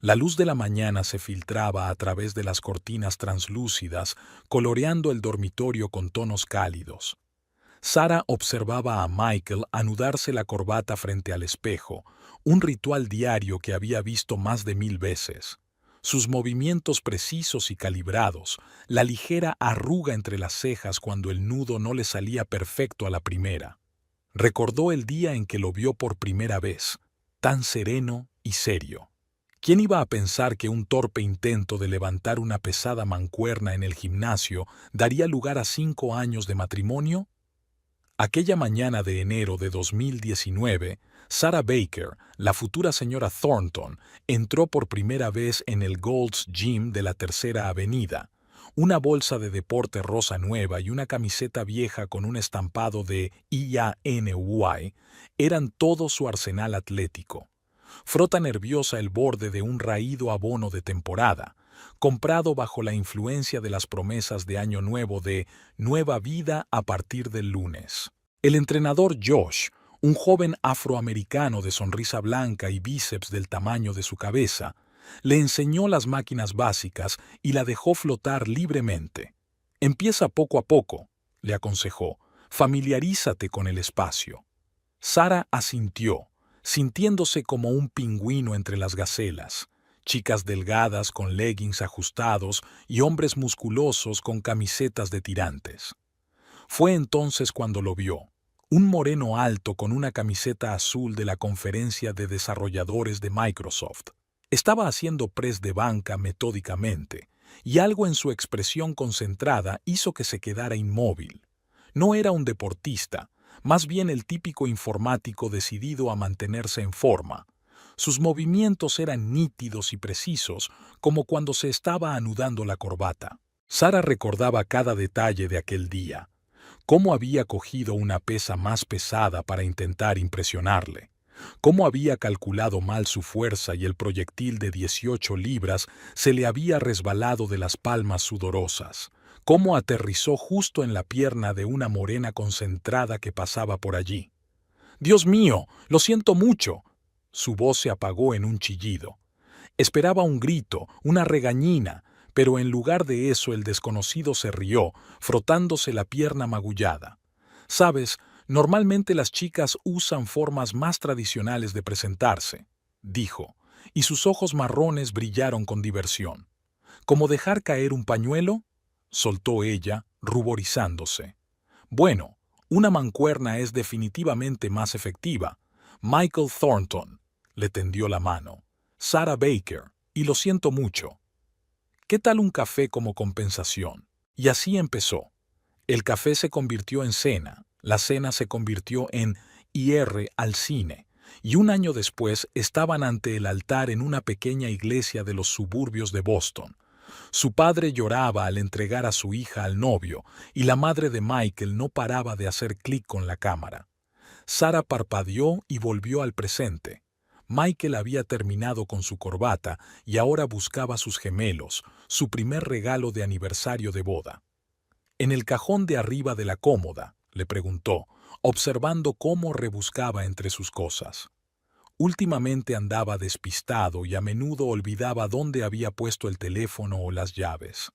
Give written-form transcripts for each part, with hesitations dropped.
La luz de la mañana se filtraba a través de las cortinas translúcidas, coloreando el dormitorio con tonos cálidos. Sara observaba a Michael anudarse la corbata frente al espejo, un ritual diario que había visto más de 1000 veces. Sus movimientos precisos y calibrados, la ligera arruga entre las cejas cuando el nudo no le salía perfecto a la primera. Recordó el día en que lo vio por primera vez, tan sereno y serio. ¿Quién iba a pensar que un torpe intento de levantar una pesada mancuerna en el gimnasio daría lugar a 5 años de matrimonio? Aquella mañana de enero de 2019, Sarah Baker, la futura señora Thornton, entró por primera vez en el Gold's Gym de la Tercera Avenida. Una bolsa de deporte rosa nueva y una camiseta vieja con un estampado de IANY eran todo su arsenal atlético. Frota nerviosa el borde de un raído abono de temporada, comprado bajo la influencia de las promesas de Año Nuevo de nueva vida a partir del lunes. El entrenador Josh, un joven afroamericano de sonrisa blanca y bíceps del tamaño de su cabeza, le enseñó las máquinas básicas y la dejó flotar libremente. Empieza poco a poco, le aconsejó, familiarízate con el espacio. Sara asintió, sintiéndose como un pingüino entre las gacelas, chicas delgadas con leggings ajustados y hombres musculosos con camisetas de tirantes. Fue entonces cuando lo vio, un moreno alto con una camiseta azul de la conferencia de desarrolladores de Microsoft. Estaba haciendo press de banca metódicamente, y algo en su expresión concentrada hizo que se quedara inmóvil. No era un deportista, más bien el típico informático decidido a mantenerse en forma. Sus movimientos eran nítidos y precisos, como cuando se estaba anudando la corbata. Sara recordaba cada detalle de aquel día, cómo había cogido una pesa más pesada para intentar impresionarle, cómo había calculado mal su fuerza y el proyectil de 18 libras se le había resbalado de las palmas sudorosas, cómo aterrizó justo en la pierna de una morena concentrada que pasaba por allí. «Dios mío, lo siento mucho». Su voz se apagó en un chillido. Esperaba un grito, una regañina, pero en lugar de eso el desconocido se rió, frotándose la pierna magullada. «Sabes, normalmente las chicas usan formas más tradicionales de presentarse», dijo, y sus ojos marrones brillaron con diversión. «¿Como dejar caer un pañuelo?», soltó ella, ruborizándose. «Bueno, una mancuerna es definitivamente más efectiva. Michael Thornton», le tendió la mano. «Sarah Baker, y lo siento mucho. ¿Qué tal un café como compensación?». Y así empezó. El café se convirtió en cena, la cena se convirtió en ir al cine, y un año después estaban ante el altar en una pequeña iglesia de los suburbios de Boston. Su padre lloraba al entregar a su hija al novio, y la madre de Michael no paraba de hacer clic con la cámara. Sara parpadeó y volvió al presente. Michael había terminado con su corbata y ahora buscaba sus gemelos, su primer regalo de aniversario de boda. «¿En el cajón de arriba de la cómoda?», le preguntó, observando cómo rebuscaba entre sus cosas. Últimamente andaba despistado y a menudo olvidaba dónde había puesto el teléfono o las llaves.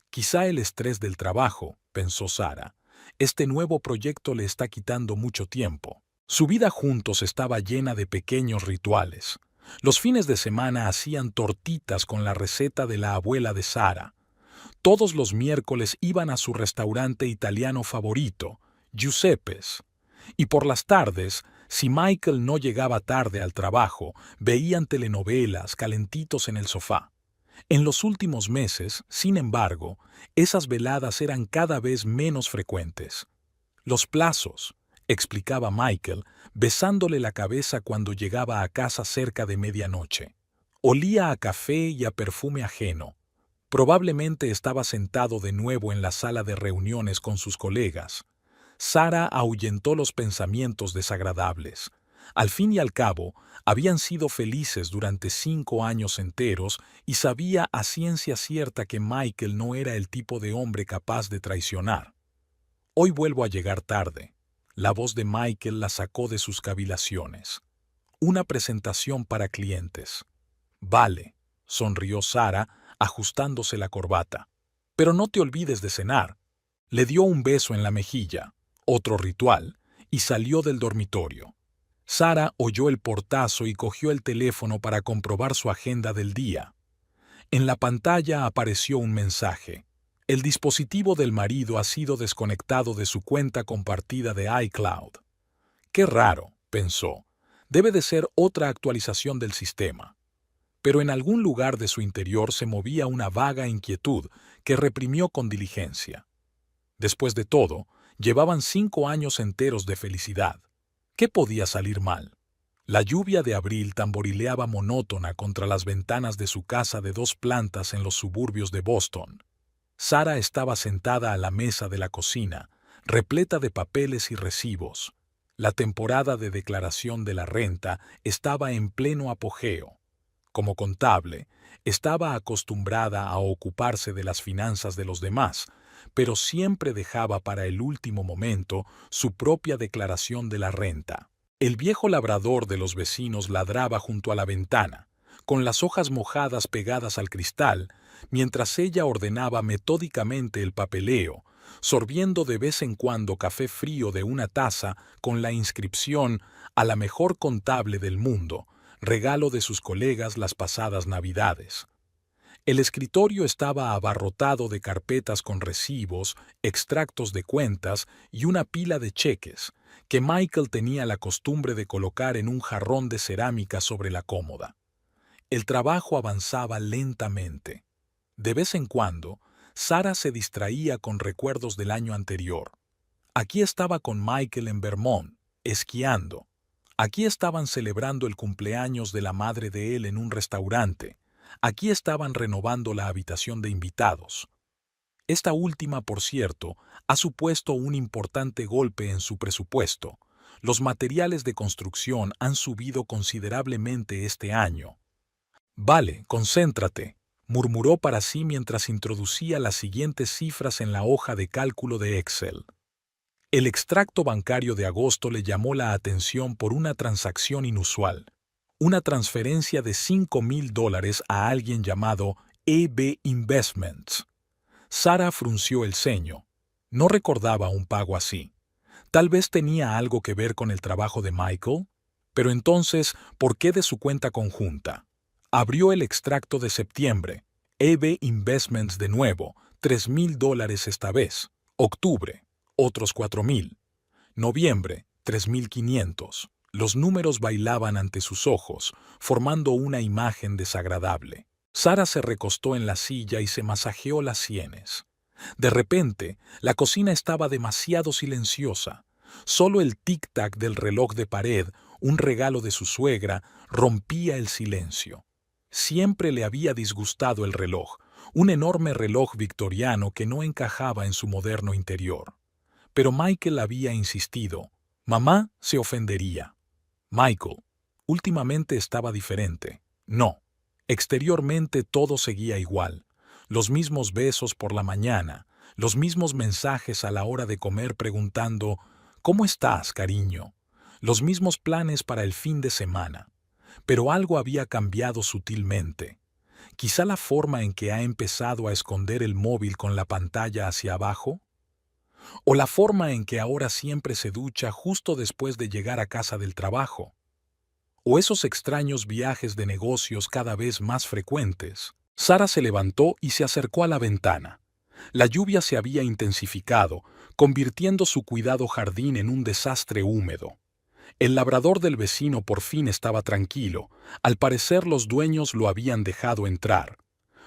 «Quizá el estrés del trabajo», pensó Sara. «Este nuevo proyecto le está quitando mucho tiempo». Su vida juntos estaba llena de pequeños rituales. Los fines de semana hacían tortitas con la receta de la abuela de Sara. Todos los miércoles iban a su restaurante italiano favorito, Giuseppe's. Y por las tardes, si Michael no llegaba tarde al trabajo, veían telenovelas calentitos en el sofá. En los últimos meses, sin embargo, esas veladas eran cada vez menos frecuentes. «Los plazos», explicaba Michael, besándole la cabeza cuando llegaba a casa cerca de medianoche. Olía a café y a perfume ajeno. Probablemente estaba sentado de nuevo en la sala de reuniones con sus colegas. Sara ahuyentó los pensamientos desagradables. Al fin y al cabo, habían sido felices durante 5 años enteros y sabía a ciencia cierta que Michael no era el tipo de hombre capaz de traicionar. «Hoy vuelvo a llegar tarde». La voz de Michael la sacó de sus cavilaciones. «Una presentación para clientes». «Vale», sonrió Sara, ajustándose la corbata. Pero no te olvides de cenar. Le dio un beso en la mejilla, otro ritual, y salió del dormitorio. Sara oyó el portazo y cogió el teléfono para comprobar su agenda del día. En la pantalla apareció un mensaje. El dispositivo del marido ha sido desconectado de su cuenta compartida de iCloud. Qué raro, pensó. Debe de ser otra actualización del sistema. Pero en algún lugar de su interior se movía una vaga inquietud que reprimió con diligencia. Después de todo, llevaban 5 años enteros de felicidad. ¿Qué podía salir mal? La lluvia de abril tamborileaba monótona contra las ventanas de su casa de 2 plantas en los suburbios de Boston. Sara estaba sentada a la mesa de la cocina, repleta de papeles y recibos. La temporada de declaración de la renta estaba en pleno apogeo. Como contable, estaba acostumbrada a ocuparse de las finanzas de los demás, pero siempre dejaba para el último momento su propia declaración de la renta. El viejo labrador de los vecinos ladraba junto a la ventana, con las hojas mojadas pegadas al cristal, mientras ella ordenaba metódicamente el papeleo, sorbiendo de vez en cuando café frío de una taza con la inscripción a la mejor contable del mundo, regalo de sus colegas las pasadas Navidades. El escritorio estaba abarrotado de carpetas con recibos, extractos de cuentas y una pila de cheques, que Michael tenía la costumbre de colocar en un jarrón de cerámica sobre la cómoda. El trabajo avanzaba lentamente. De vez en cuando, Sara se distraía con recuerdos del año anterior. Aquí estaba con Michael en Vermont, esquiando. Aquí estaban celebrando el cumpleaños de la madre de él en un restaurante. Aquí estaban renovando la habitación de invitados. Esta última, por cierto, ha supuesto un importante golpe en su presupuesto. Los materiales de construcción han subido considerablemente este año. Vale, concéntrate, murmuró para sí mientras introducía las siguientes cifras en la hoja de cálculo de Excel. El extracto bancario de agosto le llamó la atención por una transacción inusual. Una transferencia de $5,000 a alguien llamado EB Investments. Sara frunció el ceño. No recordaba un pago así. Tal vez tenía algo que ver con el trabajo de Michael, pero entonces, ¿por qué de su cuenta conjunta? Abrió el extracto de septiembre. EB Investments de nuevo, $3,000 esta vez. Octubre, otros 4,000. Noviembre, 3,500. Los números bailaban ante sus ojos, formando una imagen desagradable. Sara se recostó en la silla y se masajeó las sienes. De repente, la cocina estaba demasiado silenciosa. Solo el tic-tac del reloj de pared, un regalo de su suegra, rompía el silencio. Siempre le había disgustado el reloj, un enorme reloj victoriano que no encajaba en su moderno interior. Pero Michael había insistido. Mamá se ofendería. Michael, últimamente estaba diferente. No. Exteriormente todo seguía igual. Los mismos besos por la mañana, los mismos mensajes a la hora de comer preguntando «¿Cómo estás, cariño?», los mismos planes para el fin de semana. Pero algo había cambiado sutilmente. Quizá la forma en que ha empezado a esconder el móvil con la pantalla hacia abajo, o la forma en que ahora siempre se ducha justo después de llegar a casa del trabajo, o esos extraños viajes de negocios cada vez más frecuentes. Sara se levantó y se acercó a la ventana. La lluvia se había intensificado, convirtiendo su cuidado jardín en un desastre húmedo. El labrador del vecino por fin estaba tranquilo. Al parecer los dueños lo habían dejado entrar.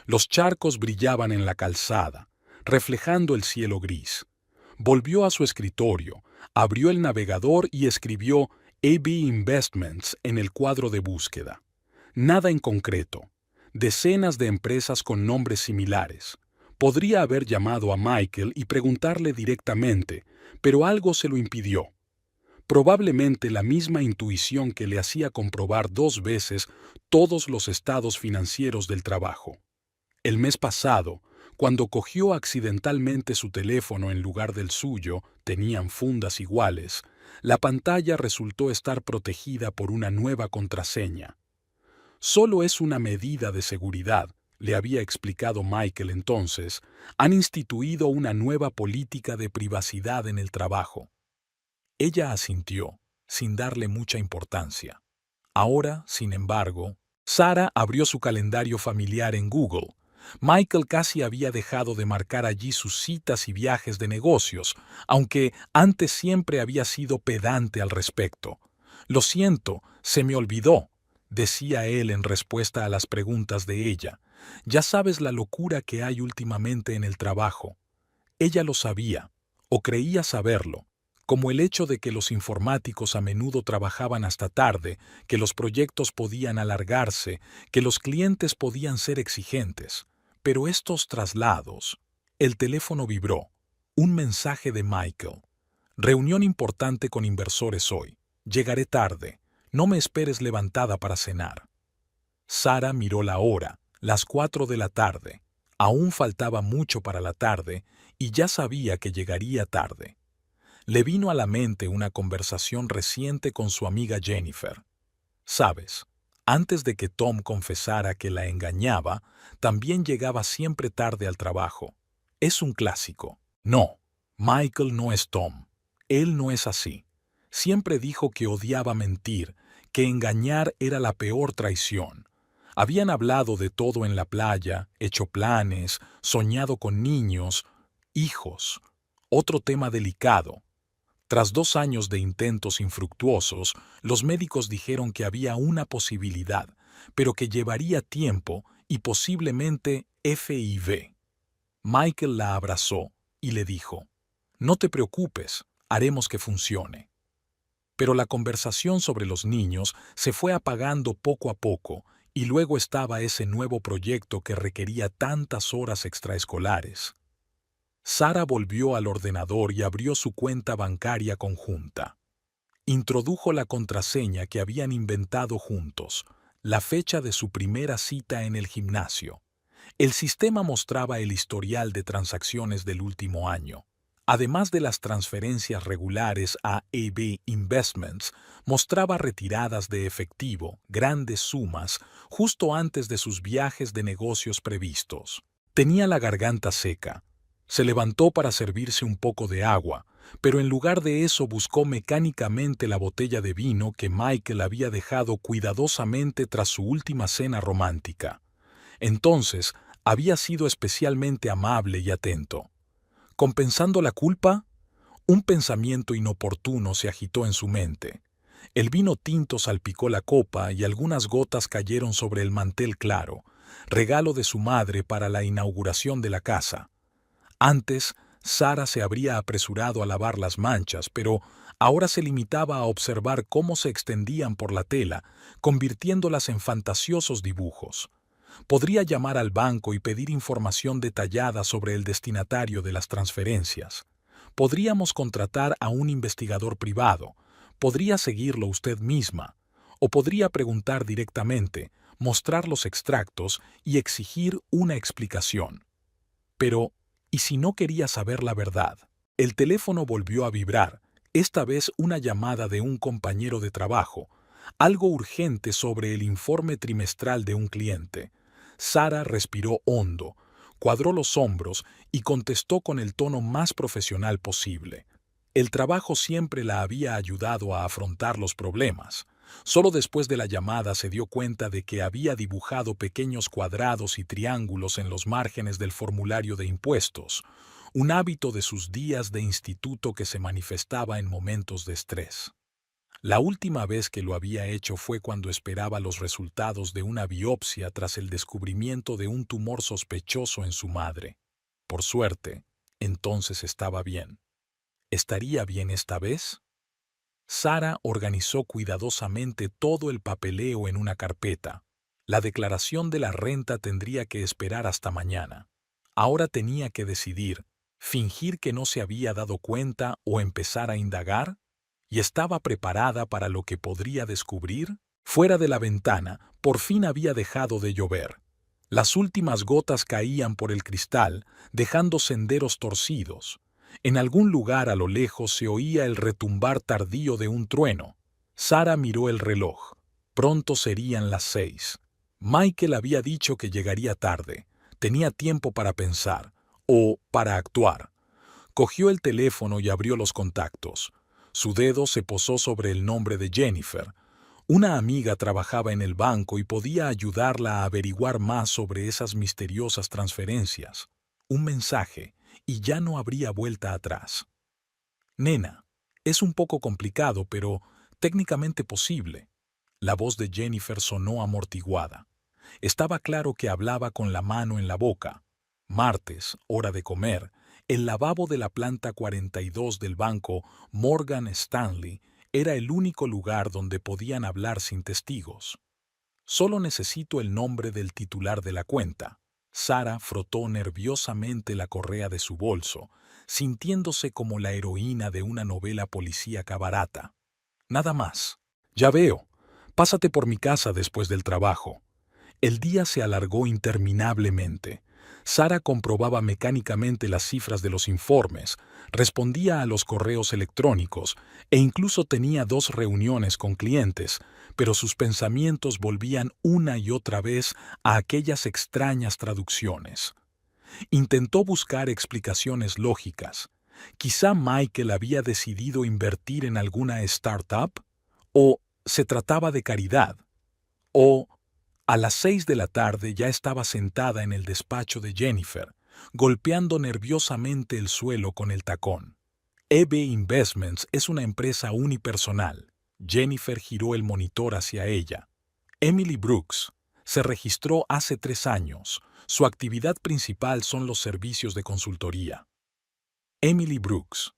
Los charcos brillaban en la calzada, reflejando el cielo gris. Volvió a su escritorio, abrió el navegador y escribió EB Investments en el cuadro de búsqueda. Nada en concreto. Decenas de empresas con nombres similares. Podría haber llamado a Michael y preguntarle directamente, pero algo se lo impidió. Probablemente la misma intuición que le hacía comprobar 2 veces todos los estados financieros del trabajo. El mes pasado, cuando cogió accidentalmente su teléfono en lugar del suyo, tenían fundas iguales, la pantalla resultó estar protegida por una nueva contraseña. Solo es una medida de seguridad, le había explicado Michael entonces. Han instituido una nueva política de privacidad en el trabajo. Ella asintió, sin darle mucha importancia. Ahora, sin embargo, Sara abrió su calendario familiar en Google. Michael casi había dejado de marcar allí sus citas y viajes de negocios, aunque antes siempre había sido pedante al respecto. Lo siento, se me olvidó, decía él en respuesta a las preguntas de ella. Ya sabes la locura que hay últimamente en el trabajo. Ella lo sabía, o creía saberlo, como el hecho de que los informáticos a menudo trabajaban hasta tarde, que los proyectos podían alargarse, que los clientes podían ser exigentes. Pero estos traslados... El teléfono vibró. Un mensaje de Michael. Reunión importante con inversores hoy. Llegaré tarde. No me esperes levantada para cenar. Sara miró la hora, las 4 de la tarde. Aún faltaba mucho para la tarde y ya sabía que llegaría tarde. Le vino a la mente una conversación reciente con su amiga Jennifer. Sabes, antes de que Tom confesara que la engañaba, también llegaba siempre tarde al trabajo. Es un clásico. No, Michael no es Tom. Él no es así. Siempre dijo que odiaba mentir, que engañar era la peor traición. Habían hablado de todo en la playa, hecho planes, soñado con niños, hijos. Otro tema delicado. Tras 2 años de intentos infructuosos, los médicos dijeron que había una posibilidad, pero que llevaría tiempo y posiblemente FIV. Michael la abrazó y le dijo, «No te preocupes, haremos que funcione». Pero la conversación sobre los niños se fue apagando poco a poco y luego estaba ese nuevo proyecto que requería tantas horas extraescolares. Sara volvió al ordenador y abrió su cuenta bancaria conjunta. Introdujo la contraseña que habían inventado juntos, la fecha de su primera cita en el gimnasio. El sistema mostraba el historial de transacciones del último año. Además de las transferencias regulares a AB Investments, mostraba retiradas de efectivo, grandes sumas, justo antes de sus viajes de negocios previstos. Tenía la garganta seca. Se levantó para servirse un poco de agua, pero en lugar de eso buscó mecánicamente la botella de vino que Michael había dejado cuidadosamente tras su última cena romántica. Entonces, había sido especialmente amable y atento. ¿Compensando la culpa? Un pensamiento inoportuno se agitó en su mente. El vino tinto salpicó la copa y algunas gotas cayeron sobre el mantel claro, regalo de su madre para la inauguración de la casa. Antes, Sara se habría apresurado a lavar las manchas, pero ahora se limitaba a observar cómo se extendían por la tela, convirtiéndolas en fantasiosos dibujos. Podría llamar al banco y pedir información detallada sobre el destinatario de las transferencias. Podríamos contratar a un investigador privado. Podría seguirlo usted misma. O podría preguntar directamente, mostrar los extractos y exigir una explicación. Pero, ¿y si no quería saber la verdad? El teléfono volvió a vibrar, esta vez una llamada de un compañero de trabajo, algo urgente sobre el informe trimestral de un cliente. Sara respiró hondo, cuadró los hombros y contestó con el tono más profesional posible. El trabajo siempre la había ayudado a afrontar los problemas. Solo después de la llamada se dio cuenta de que había dibujado pequeños cuadrados y triángulos en los márgenes del formulario de impuestos, un hábito de sus días de instituto que se manifestaba en momentos de estrés. La última vez que lo había hecho fue cuando esperaba los resultados de una biopsia tras el descubrimiento de un tumor sospechoso en su madre. Por suerte, entonces estaba bien. ¿Estaría bien esta vez? Sara organizó cuidadosamente todo el papeleo en una carpeta. La declaración de la renta tendría que esperar hasta mañana. Ahora tenía que decidir, fingir que no se había dado cuenta o empezar a indagar. ¿Y estaba preparada para lo que podría descubrir? Fuera de la ventana, por fin había dejado de llover. Las últimas gotas caían por el cristal, dejando senderos torcidos. En algún lugar a lo lejos se oía el retumbar tardío de un trueno. Sara miró el reloj. Pronto serían las 6. Michael había dicho que llegaría tarde. Tenía tiempo para pensar, o para actuar. Cogió el teléfono y abrió los contactos. Su dedo se posó sobre el nombre de Jennifer. Una amiga trabajaba en el banco y podía ayudarla a averiguar más sobre esas misteriosas transferencias. Un mensaje, y ya no habría vuelta atrás. Nena, es un poco complicado, pero técnicamente posible. La voz de Jennifer sonó amortiguada. Estaba claro que hablaba con la mano en la boca. Martes, hora de comer, el lavabo de la planta 42 del banco Morgan Stanley era el único lugar donde podían hablar sin testigos. Solo necesito el nombre del titular de la cuenta. Sara frotó nerviosamente la correa de su bolso, sintiéndose como la heroína de una novela policíaca barata. Nada más. Ya veo. Pásate por mi casa después del trabajo. El día se alargó interminablemente. Sara comprobaba mecánicamente las cifras de los informes, respondía a los correos electrónicos e incluso tenía 2 reuniones con clientes, pero sus pensamientos volvían una y otra vez a aquellas extrañas traducciones. Intentó buscar explicaciones lógicas. Quizá Michael había decidido invertir en alguna startup, o se trataba de caridad, o a las 6 de la tarde ya estaba sentada en el despacho de Jennifer, golpeando nerviosamente el suelo con el tacón. EB Investments es una empresa unipersonal. Jennifer giró el monitor hacia ella. Emily Brooks se registró hace 3 años. Su actividad principal son los servicios de consultoría. Emily Brooks.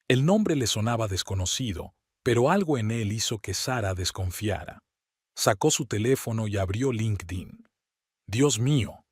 El nombre le sonaba desconocido, pero algo en él hizo que Sara desconfiara. Sacó su teléfono y abrió LinkedIn. Dios mío,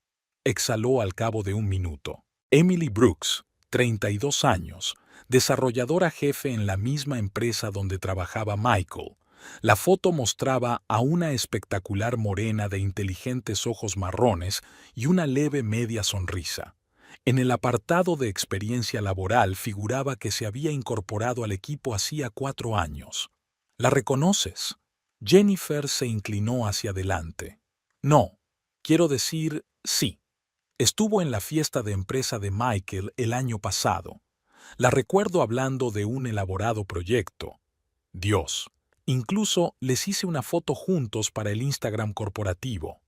exhaló al cabo de un minuto. Emily Brooks, 32 años, desarrolladora jefe en la misma empresa donde trabajaba Michael. La foto mostraba a una espectacular morena de inteligentes ojos marrones y una leve media sonrisa. En el apartado de experiencia laboral figuraba que se había incorporado al equipo hacía 4 años. ¿La reconoces? Jennifer se inclinó hacia adelante. No, quiero decir, sí. Estuvo en la fiesta de empresa de Michael el año pasado. La recuerdo hablando de un elaborado proyecto. Dios, incluso les hice una foto juntos para el Instagram corporativo.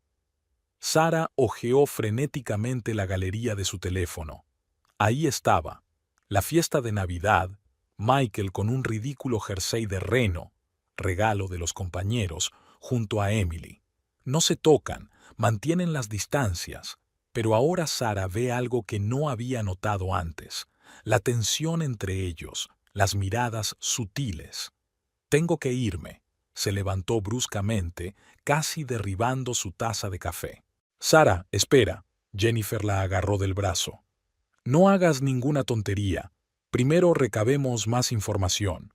Sara hojeó frenéticamente la galería de su teléfono. Ahí estaba, la fiesta de Navidad, Michael con un ridículo jersey de reno, regalo de los compañeros, junto a Emily. No se tocan, mantienen las distancias, pero ahora Sara ve algo que no había notado antes, la tensión entre ellos, las miradas sutiles. Tengo que irme. Se levantó bruscamente, casi derribando su taza de café. Sara, espera. Jennifer la agarró del brazo. No hagas ninguna tontería. Primero recabemos más información.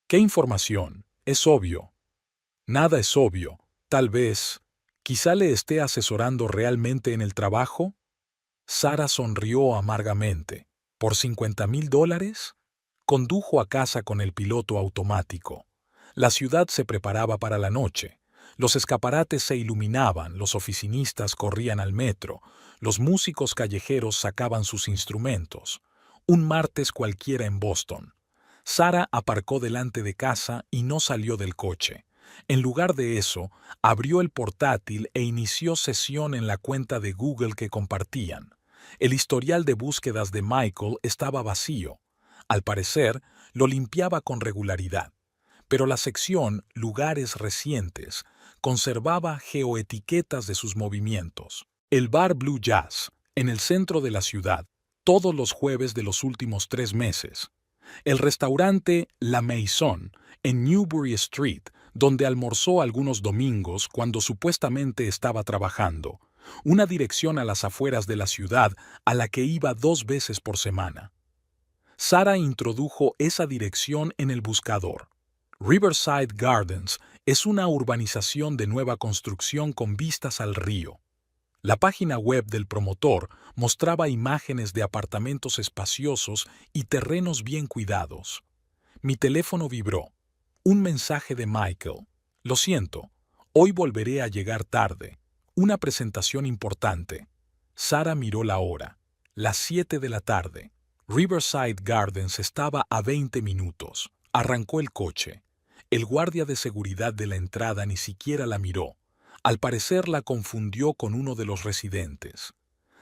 ¿Qué información? Es obvio. Nada es obvio. Tal vez, quizá le esté asesorando realmente en el trabajo. Sara sonrió amargamente. ¿Por $50,000? Condujo a casa con el piloto automático. La ciudad se preparaba para la noche. Los escaparates se iluminaban, los oficinistas corrían al metro, los músicos callejeros sacaban sus instrumentos. Un martes cualquiera en Boston. Sara aparcó delante de casa y no salió del coche. En lugar de eso, abrió el portátil e inició sesión en la cuenta de Google que compartían. El historial de búsquedas de Michael estaba vacío. Al parecer, lo limpiaba con regularidad. Pero la sección Lugares recientes conservaba geoetiquetas de sus movimientos. El bar Blue Jazz, en el centro de la ciudad, todos los jueves de los últimos 3 meses. El restaurante La Maison, en Newbury Street, donde almorzó algunos domingos cuando supuestamente estaba trabajando. Una dirección a las afueras de la ciudad a la que iba 2 veces por semana. Sara introdujo esa dirección en el buscador. Riverside Gardens es una urbanización de nueva construcción con vistas al río. La página web del promotor mostraba imágenes de apartamentos espaciosos y terrenos bien cuidados. Mi teléfono vibró. Un mensaje de Michael. Lo siento, Hoy volveré a llegar tarde. Una presentación importante. Sara miró la hora. Las 7 de la tarde. Riverside Gardens estaba a 20 minutos. Arrancó el coche. El guardia de seguridad de la entrada ni siquiera la miró. Al parecer la confundió con uno de los residentes.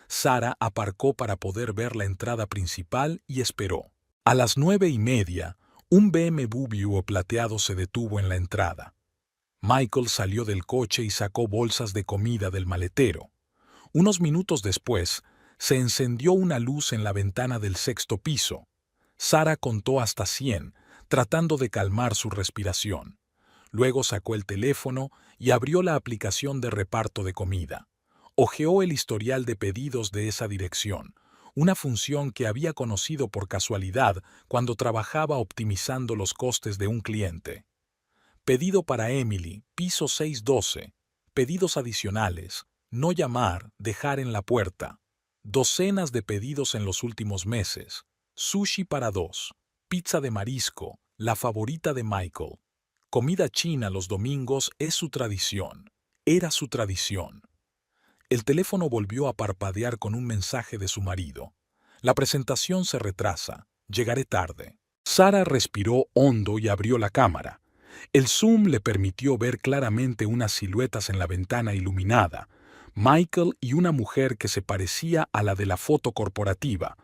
Sara aparcó para poder ver la entrada principal y esperó. A las 9:30, un BMW plateado se detuvo en la entrada. Michael salió del coche y sacó bolsas de comida del maletero. Unos minutos después, se encendió una luz en la ventana del sexto piso. Sara contó hasta 100, tratando de calmar su respiración. Luego sacó el teléfono y abrió la aplicación de reparto de comida. Hojeó el historial de pedidos de esa dirección, una función que había conocido por casualidad cuando trabajaba optimizando los costes de un cliente. Pedido para Emily, piso 612. Pedidos adicionales. No llamar, dejar en la puerta. Docenas de pedidos en los últimos meses. Sushi para 2. Pizza de marisco, la favorita de Michael. Comida china los domingos es su tradición. Era su tradición. El teléfono volvió a parpadear con un mensaje de su marido. La presentación se retrasa. Llegaré tarde. Sara respiró hondo y abrió la cámara. El zoom le permitió ver claramente unas siluetas en la ventana iluminada. Michael y una mujer que se parecía a la de la foto corporativa.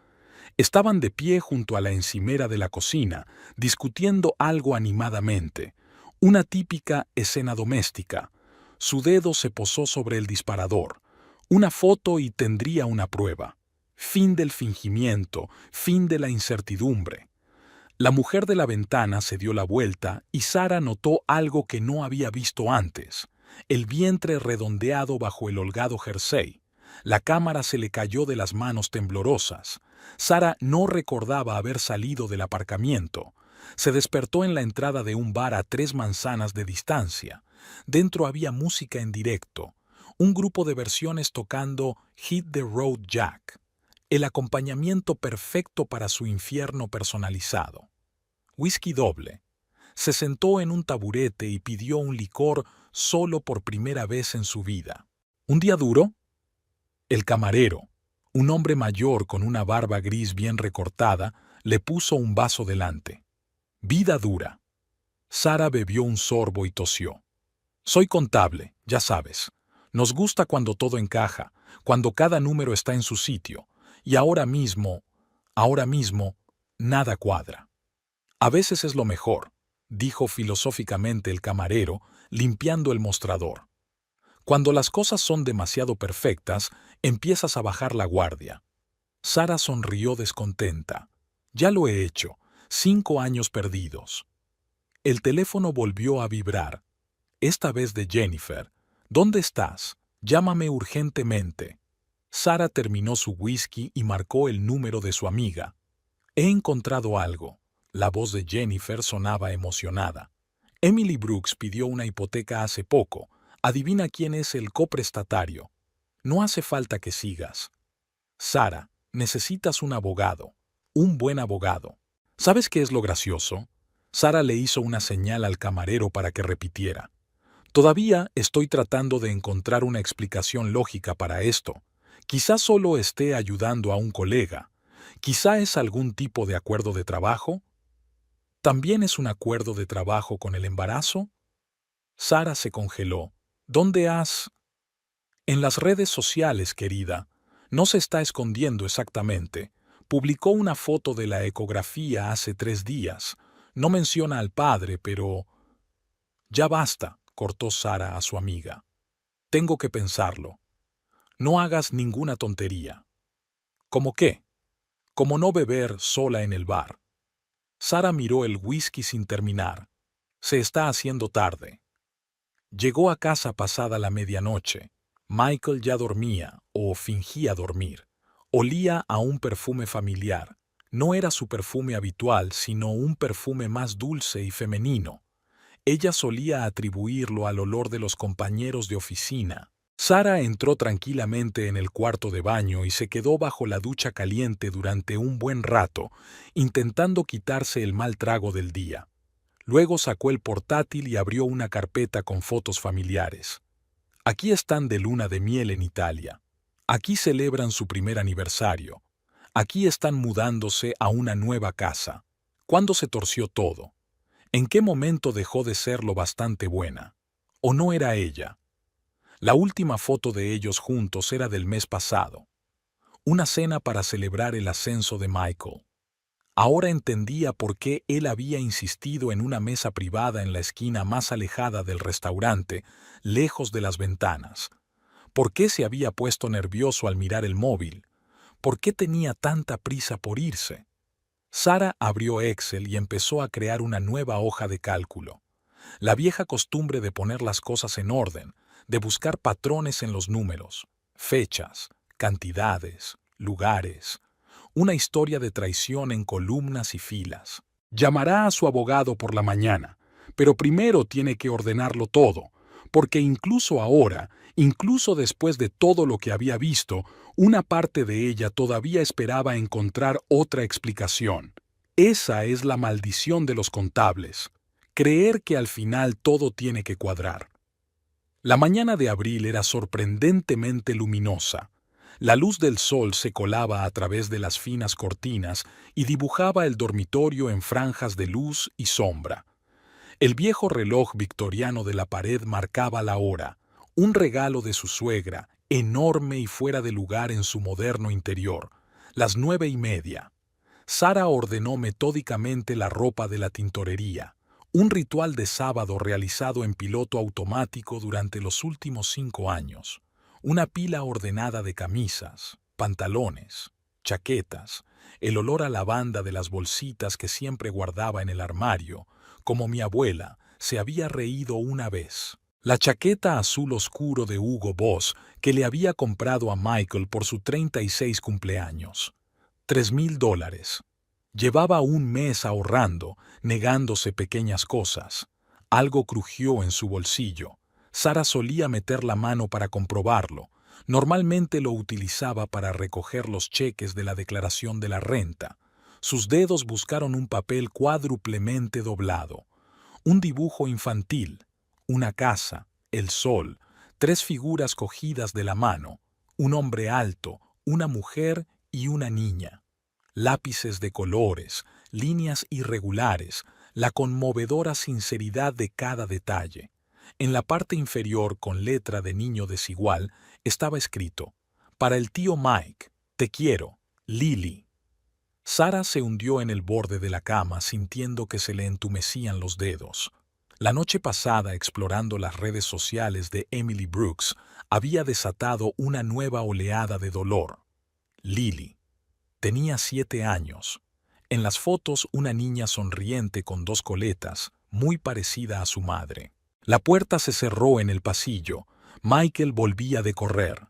Estaban de pie junto a la encimera de la cocina, discutiendo algo animadamente. Una típica escena doméstica. Su dedo se posó sobre el disparador. Una foto y tendría una prueba. Fin del fingimiento, fin de la incertidumbre. La mujer de la ventana se dio la vuelta y Sara notó algo que no había visto antes. El vientre redondeado bajo el holgado jersey. La cámara se le cayó de las manos temblorosas. Sara no recordaba haber salido del aparcamiento. Se despertó en la entrada de un bar a 3 manzanas de distancia. Dentro había música en directo. Un grupo de versiones tocando Hit the Road Jack. El acompañamiento perfecto para su infierno personalizado. Whisky doble. Se sentó en un taburete y pidió un licor solo por primera vez en su vida. ¿Un día duro? El camarero, un hombre mayor con una barba gris bien recortada, le puso un vaso delante. Vida dura. Sara bebió un sorbo y tosió. Soy contable, ya sabes. Nos gusta cuando todo encaja, cuando cada número está en su sitio. Y ahora mismo, nada cuadra. A veces es lo mejor, dijo filosóficamente el camarero, limpiando el mostrador. Cuando las cosas son demasiado perfectas, empiezas a bajar la guardia. Sara sonrió descontenta. Ya lo he hecho, 5 años perdidos. El teléfono volvió a vibrar. Esta vez de Jennifer. ¿Dónde estás? Llámame urgentemente. Sara terminó su whisky y marcó el número de su amiga. He encontrado algo. La voz de Jennifer sonaba emocionada. Emily Brooks pidió una hipoteca hace poco. Adivina quién es el coprestatario. No hace falta que sigas. Sara, necesitas un abogado. Un buen abogado. ¿Sabes qué es lo gracioso? Sara le hizo una señal al camarero para que repitiera. Todavía estoy tratando de encontrar una explicación lógica para esto. Quizá solo esté ayudando a un colega. Quizá es algún tipo de acuerdo de trabajo. ¿También es un acuerdo de trabajo con el embarazo? Sara se congeló. ¿Dónde has...? En las redes sociales, querida. No se está escondiendo exactamente. Publicó una foto de la ecografía hace 3 días. No menciona al padre, pero... Ya basta, cortó Sara a su amiga. Tengo que pensarlo. No hagas ninguna tontería. ¿Cómo qué? Como no beber sola en el bar. Sara miró el whisky sin terminar. Se está haciendo tarde. Llegó a casa pasada la medianoche. Michael ya dormía, o fingía dormir. Olía a un perfume familiar. No era su perfume habitual, sino un perfume más dulce y femenino. Ella solía atribuirlo al olor de los compañeros de oficina. Sara entró tranquilamente en el cuarto de baño y se quedó bajo la ducha caliente durante un buen rato, intentando quitarse el mal trago del día. Luego sacó el portátil y abrió una carpeta con fotos familiares. Aquí están de luna de miel en Italia. Aquí celebran su primer aniversario. Aquí están mudándose a una nueva casa. ¿Cuándo se torció todo? ¿En qué momento dejó de ser lo bastante buena? ¿O no era ella? La última foto de ellos juntos era del mes pasado. Una cena para celebrar el ascenso de Michael. Ahora entendía por qué él había insistido en una mesa privada en la esquina más alejada del restaurante, lejos de las ventanas. ¿Por qué se había puesto nervioso al mirar el móvil? ¿Por qué tenía tanta prisa por irse? Sara abrió Excel y empezó a crear una nueva hoja de cálculo. La vieja costumbre de poner las cosas en orden, de buscar patrones en los números, fechas, cantidades, lugares. Una historia de traición en columnas y filas. Llamará a su abogado por la mañana, pero primero tiene que ordenarlo todo, porque incluso ahora, incluso después de todo lo que había visto, una parte de ella todavía esperaba encontrar otra explicación. Esa es la maldición de los contables. Creer que al final todo tiene que cuadrar. La mañana de abril era sorprendentemente luminosa. La luz del sol se colaba a través de las finas cortinas y dibujaba el dormitorio en franjas de luz y sombra. El viejo reloj victoriano de la pared marcaba la hora, un regalo de su suegra, enorme y fuera de lugar en su moderno interior, las 9:30. Sara ordenó metódicamente la ropa de la tintorería, un ritual de sábado realizado en piloto automático durante los últimos 5 años. Una pila ordenada de camisas, pantalones, chaquetas, el olor a lavanda de las bolsitas que siempre guardaba en el armario, como mi abuela se había reído una vez. La chaqueta azul oscuro de Hugo Boss que le había comprado a Michael por su 36 cumpleaños. $3,000. Llevaba un mes ahorrando, negándose pequeñas cosas. Algo crujió en su bolsillo. Sara solía meter la mano para comprobarlo. Normalmente lo utilizaba para recoger los cheques de la declaración de la renta. Sus dedos buscaron un papel cuádruplemente doblado. Un dibujo infantil, una casa, el sol, 3 figuras cogidas de la mano, un hombre alto, una mujer y una niña. Lápices de colores, líneas irregulares, la conmovedora sinceridad de cada detalle. En la parte inferior, con letra de niño desigual, estaba escrito: «Para el tío Mike, te quiero, Lily». Sara se hundió en el borde de la cama sintiendo que se le entumecían los dedos. La noche pasada, explorando las redes sociales de Emily Brooks, había desatado una nueva oleada de dolor. Lily. Tenía 7 años. En las fotos, una niña sonriente con 2 coletas, muy parecida a su madre. La puerta se cerró en el pasillo. Michael volvía de correr.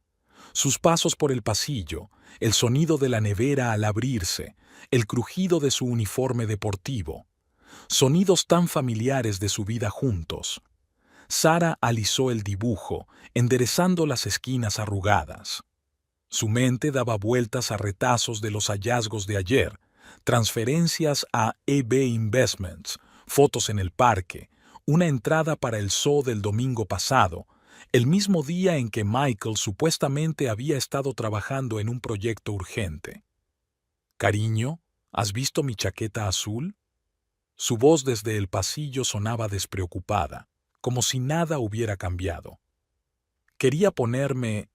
Sus pasos por el pasillo, el sonido de la nevera al abrirse, el crujido de su uniforme deportivo. Sonidos tan familiares de su vida juntos. Sara alisó el dibujo, enderezando las esquinas arrugadas. Su mente daba vueltas a retazos de los hallazgos de ayer, transferencias a EB Investments, fotos en el parque, una entrada para el zoo del domingo pasado, el mismo día en que Michael supuestamente había estado trabajando en un proyecto urgente. «Cariño, ¿has visto mi chaqueta azul?» Su voz desde el pasillo sonaba despreocupada, como si nada hubiera cambiado. «Quería ponerme...»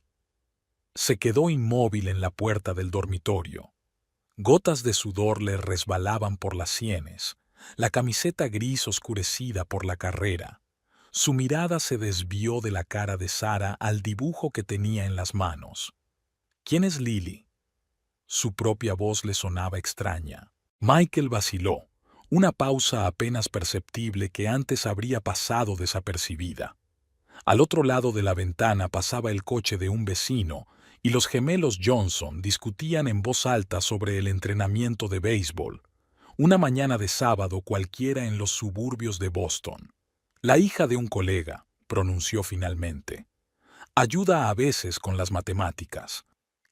Se quedó inmóvil en la puerta del dormitorio. Gotas de sudor le resbalaban por las sienes, la camiseta gris oscurecida por la carrera. Su mirada se desvió de la cara de Sara al dibujo que tenía en las manos. «¿Quién es Lily?» Su propia voz le sonaba extraña. Michael vaciló, una pausa apenas perceptible que antes habría pasado desapercibida. Al otro lado de la ventana pasaba el coche de un vecino y los gemelos Johnson discutían en voz alta sobre el entrenamiento de béisbol. Una mañana de sábado cualquiera en los suburbios de Boston. «La hija de un colega», pronunció finalmente. «Ayuda a veces con las matemáticas».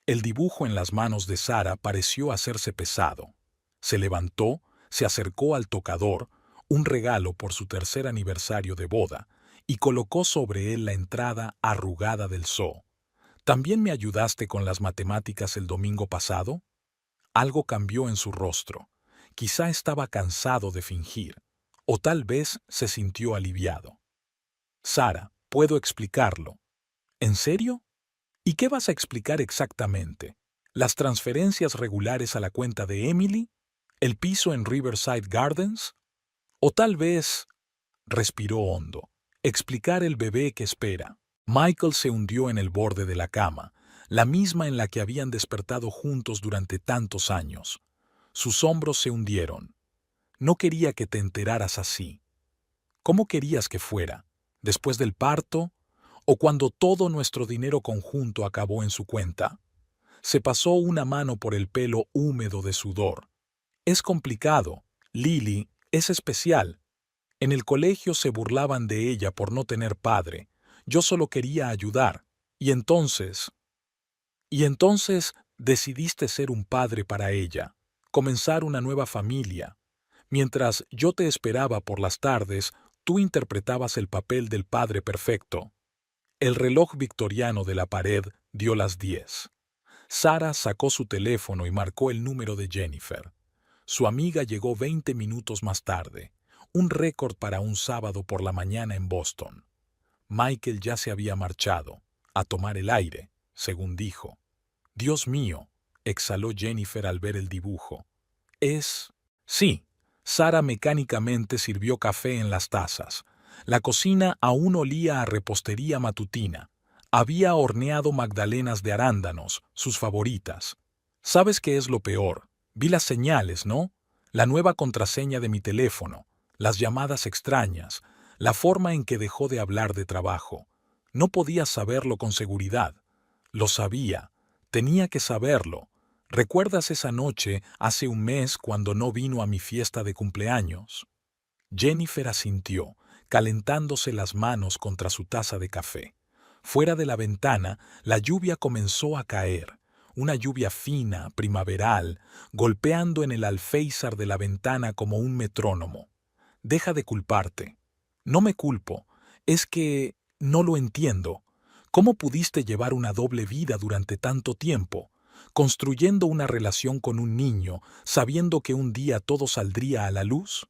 El dibujo en las manos de Sara pareció hacerse pesado. Se levantó, se acercó al tocador, un regalo por su tercer aniversario de boda, y colocó sobre él la entrada arrugada del zoo. ¿También me ayudaste con las matemáticas el domingo pasado? Algo cambió en su rostro. Quizá estaba cansado de fingir, o tal vez se sintió aliviado. Sara, puedo explicarlo. ¿En serio? ¿Y qué vas a explicar exactamente? ¿Las transferencias regulares a la cuenta de Emily? ¿El piso en Riverside Gardens? O tal vez, respiró hondo, explicar el bebé que espera. Michael se hundió en el borde de la cama, la misma en la que habían despertado juntos durante tantos años. Sus hombros se hundieron. No quería que te enteraras así. ¿Cómo querías que fuera? ¿Después del parto? ¿O cuando todo nuestro dinero conjunto acabó en su cuenta? Se pasó una mano por el pelo húmedo de sudor. Es complicado. Lily es especial. En el colegio se burlaban de ella por no tener padre. Yo solo quería ayudar. Y entonces decidiste ser un padre para ella, comenzar una nueva familia. Mientras yo te esperaba por las tardes, tú interpretabas el papel del padre perfecto. El reloj victoriano de la pared dio las 10. Sara sacó su teléfono y marcó el número de Jennifer. Su amiga llegó 20 minutos más tarde, un récord para un sábado por la mañana en Boston. Michael ya se había marchado, a tomar el aire, según dijo. Dios mío, exhaló Jennifer al ver el dibujo. Sí. Sara mecánicamente sirvió café en las tazas. La cocina aún olía a repostería matutina. Había horneado magdalenas de arándanos, sus favoritas. ¿Sabes qué es lo peor? Vi las señales, ¿no? La nueva contraseña de mi teléfono, las llamadas extrañas, la forma en que dejó de hablar de trabajo. No podía saberlo con seguridad. Lo sabía. Tenía que saberlo. ¿Recuerdas esa noche hace un mes cuando no vino a mi fiesta de cumpleaños? Jennifer asintió, calentándose las manos contra su taza de café. Fuera de la ventana, la lluvia comenzó a caer, una lluvia fina, primaveral, golpeando en el alféizar de la ventana como un metrónomo. Deja de culparte. No me culpo, es que no lo entiendo. ¿Cómo pudiste llevar una doble vida durante tanto tiempo? Construyendo una relación con un niño, sabiendo que un día todo saldría a la luz?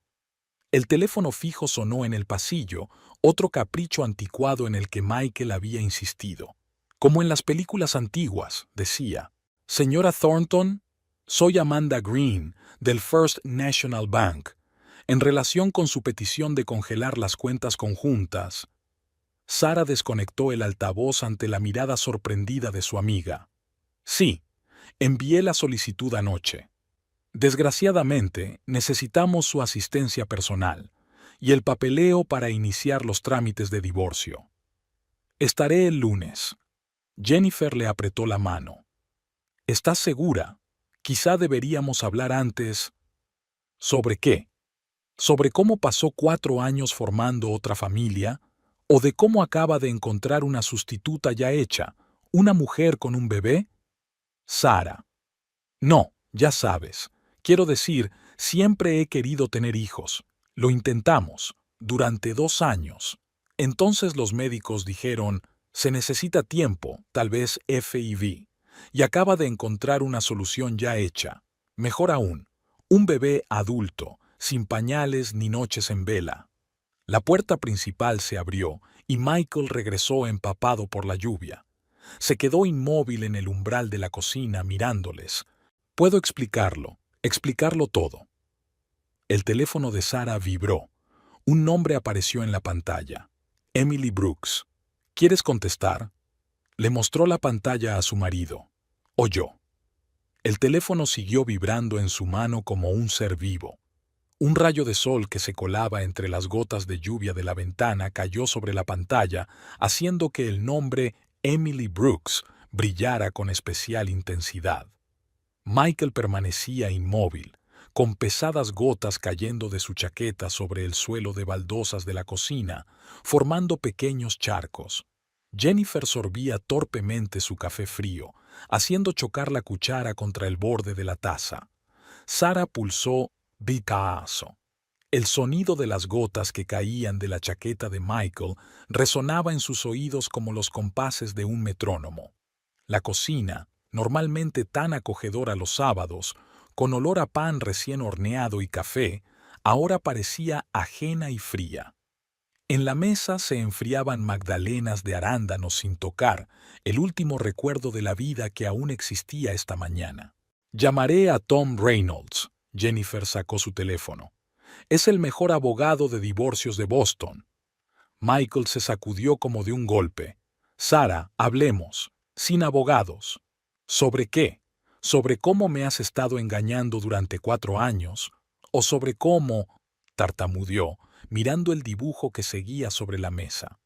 El teléfono fijo sonó en el pasillo, otro capricho anticuado en el que Michael había insistido. Como en las películas antiguas, decía, «Señora Thornton, soy Amanda Green, del First National Bank. En relación con su petición de congelar las cuentas conjuntas». Sara desconectó el altavoz ante la mirada sorprendida de su amiga. «Sí, envié la solicitud anoche. Desgraciadamente, necesitamos su asistencia personal y el papeleo para iniciar los trámites de divorcio. Estaré el lunes». Jennifer le apretó la mano. «¿Estás segura? Quizá deberíamos hablar antes». ¿Sobre qué? ¿Sobre cómo pasó 4 años formando otra familia? ¿O de cómo acaba de encontrar una sustituta ya hecha, una mujer con un bebé? Sara. No, ya sabes. Quiero decir, siempre he querido tener hijos. Lo intentamos, durante 2 años. Entonces los médicos dijeron, se necesita tiempo, tal vez FIV, y acaba de encontrar una solución ya hecha. Mejor aún, un bebé adulto, sin pañales ni noches en vela. La puerta principal se abrió y Michael regresó empapado por la lluvia. Se quedó inmóvil en el umbral de la cocina mirándoles. Puedo explicarlo todo. El teléfono de Sara vibró. Un nombre apareció en la pantalla. Emily Brooks. ¿Quieres contestar? Le mostró la pantalla a su marido. Oyó. El teléfono siguió vibrando en su mano como un ser vivo. Un rayo de sol que se colaba entre las gotas de lluvia de la ventana cayó sobre la pantalla, haciendo que el nombre Emily Brooks brillara con especial intensidad. Michael permanecía inmóvil, con pesadas gotas cayendo de su chaqueta sobre el suelo de baldosas de la cocina, formando pequeños charcos. Jennifer sorbía torpemente su café frío, haciendo chocar la cuchara contra el borde de la taza. Sara pulsó Bicazo. El sonido de las gotas que caían de la chaqueta de Michael resonaba en sus oídos como los compases de un metrónomo. La cocina, normalmente tan acogedora los sábados, con olor a pan recién horneado y café, ahora parecía ajena y fría. En la mesa se enfriaban magdalenas de arándanos sin tocar, el último recuerdo de la vida que aún existía esta mañana. Llamaré a Tom Reynolds. Jennifer sacó su teléfono. Es el mejor abogado de divorcios de Boston. Michael se sacudió como de un golpe. Sara, hablemos. Sin abogados. ¿Sobre qué? ¿Sobre cómo me has estado engañando durante 4 años? ¿O sobre cómo? Tartamudeó, mirando el dibujo que seguía sobre la mesa.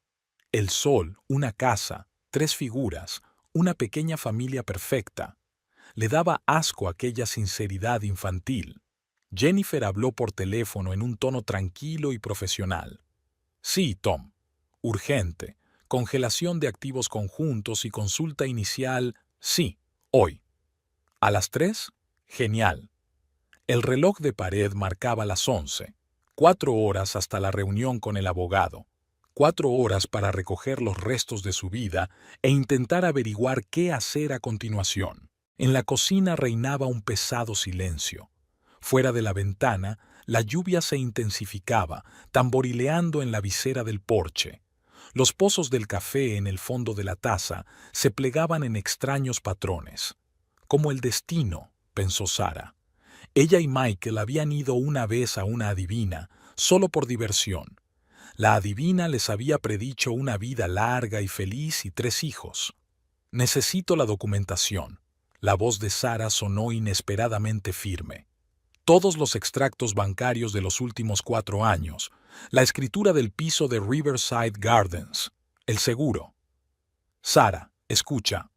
El sol, una casa, 3 figuras, una pequeña familia perfecta. Le daba asco aquella sinceridad infantil. Jennifer habló por teléfono en un tono tranquilo y profesional. Sí, Tom. Urgente. Congelación de activos conjuntos y consulta inicial. Sí, hoy. ¿A las 3? Genial. El reloj de pared marcaba las 11. 4 horas hasta la reunión con el abogado. 4 horas para recoger los restos de su vida e intentar averiguar qué hacer a continuación. En la cocina reinaba un pesado silencio. Fuera de la ventana, la lluvia se intensificaba, tamborileando en la visera del porche. Los pozos del café en el fondo de la taza se plegaban en extraños patrones. Como el destino, pensó Sara. Ella y Michael habían ido una vez a una adivina, solo por diversión. La adivina les había predicho una vida larga y feliz y 3 hijos. Necesito la documentación. La voz de Sara sonó inesperadamente firme. Todos los extractos bancarios de los últimos 4 años, la escritura del piso de Riverside Gardens, el seguro. Sara, escucha.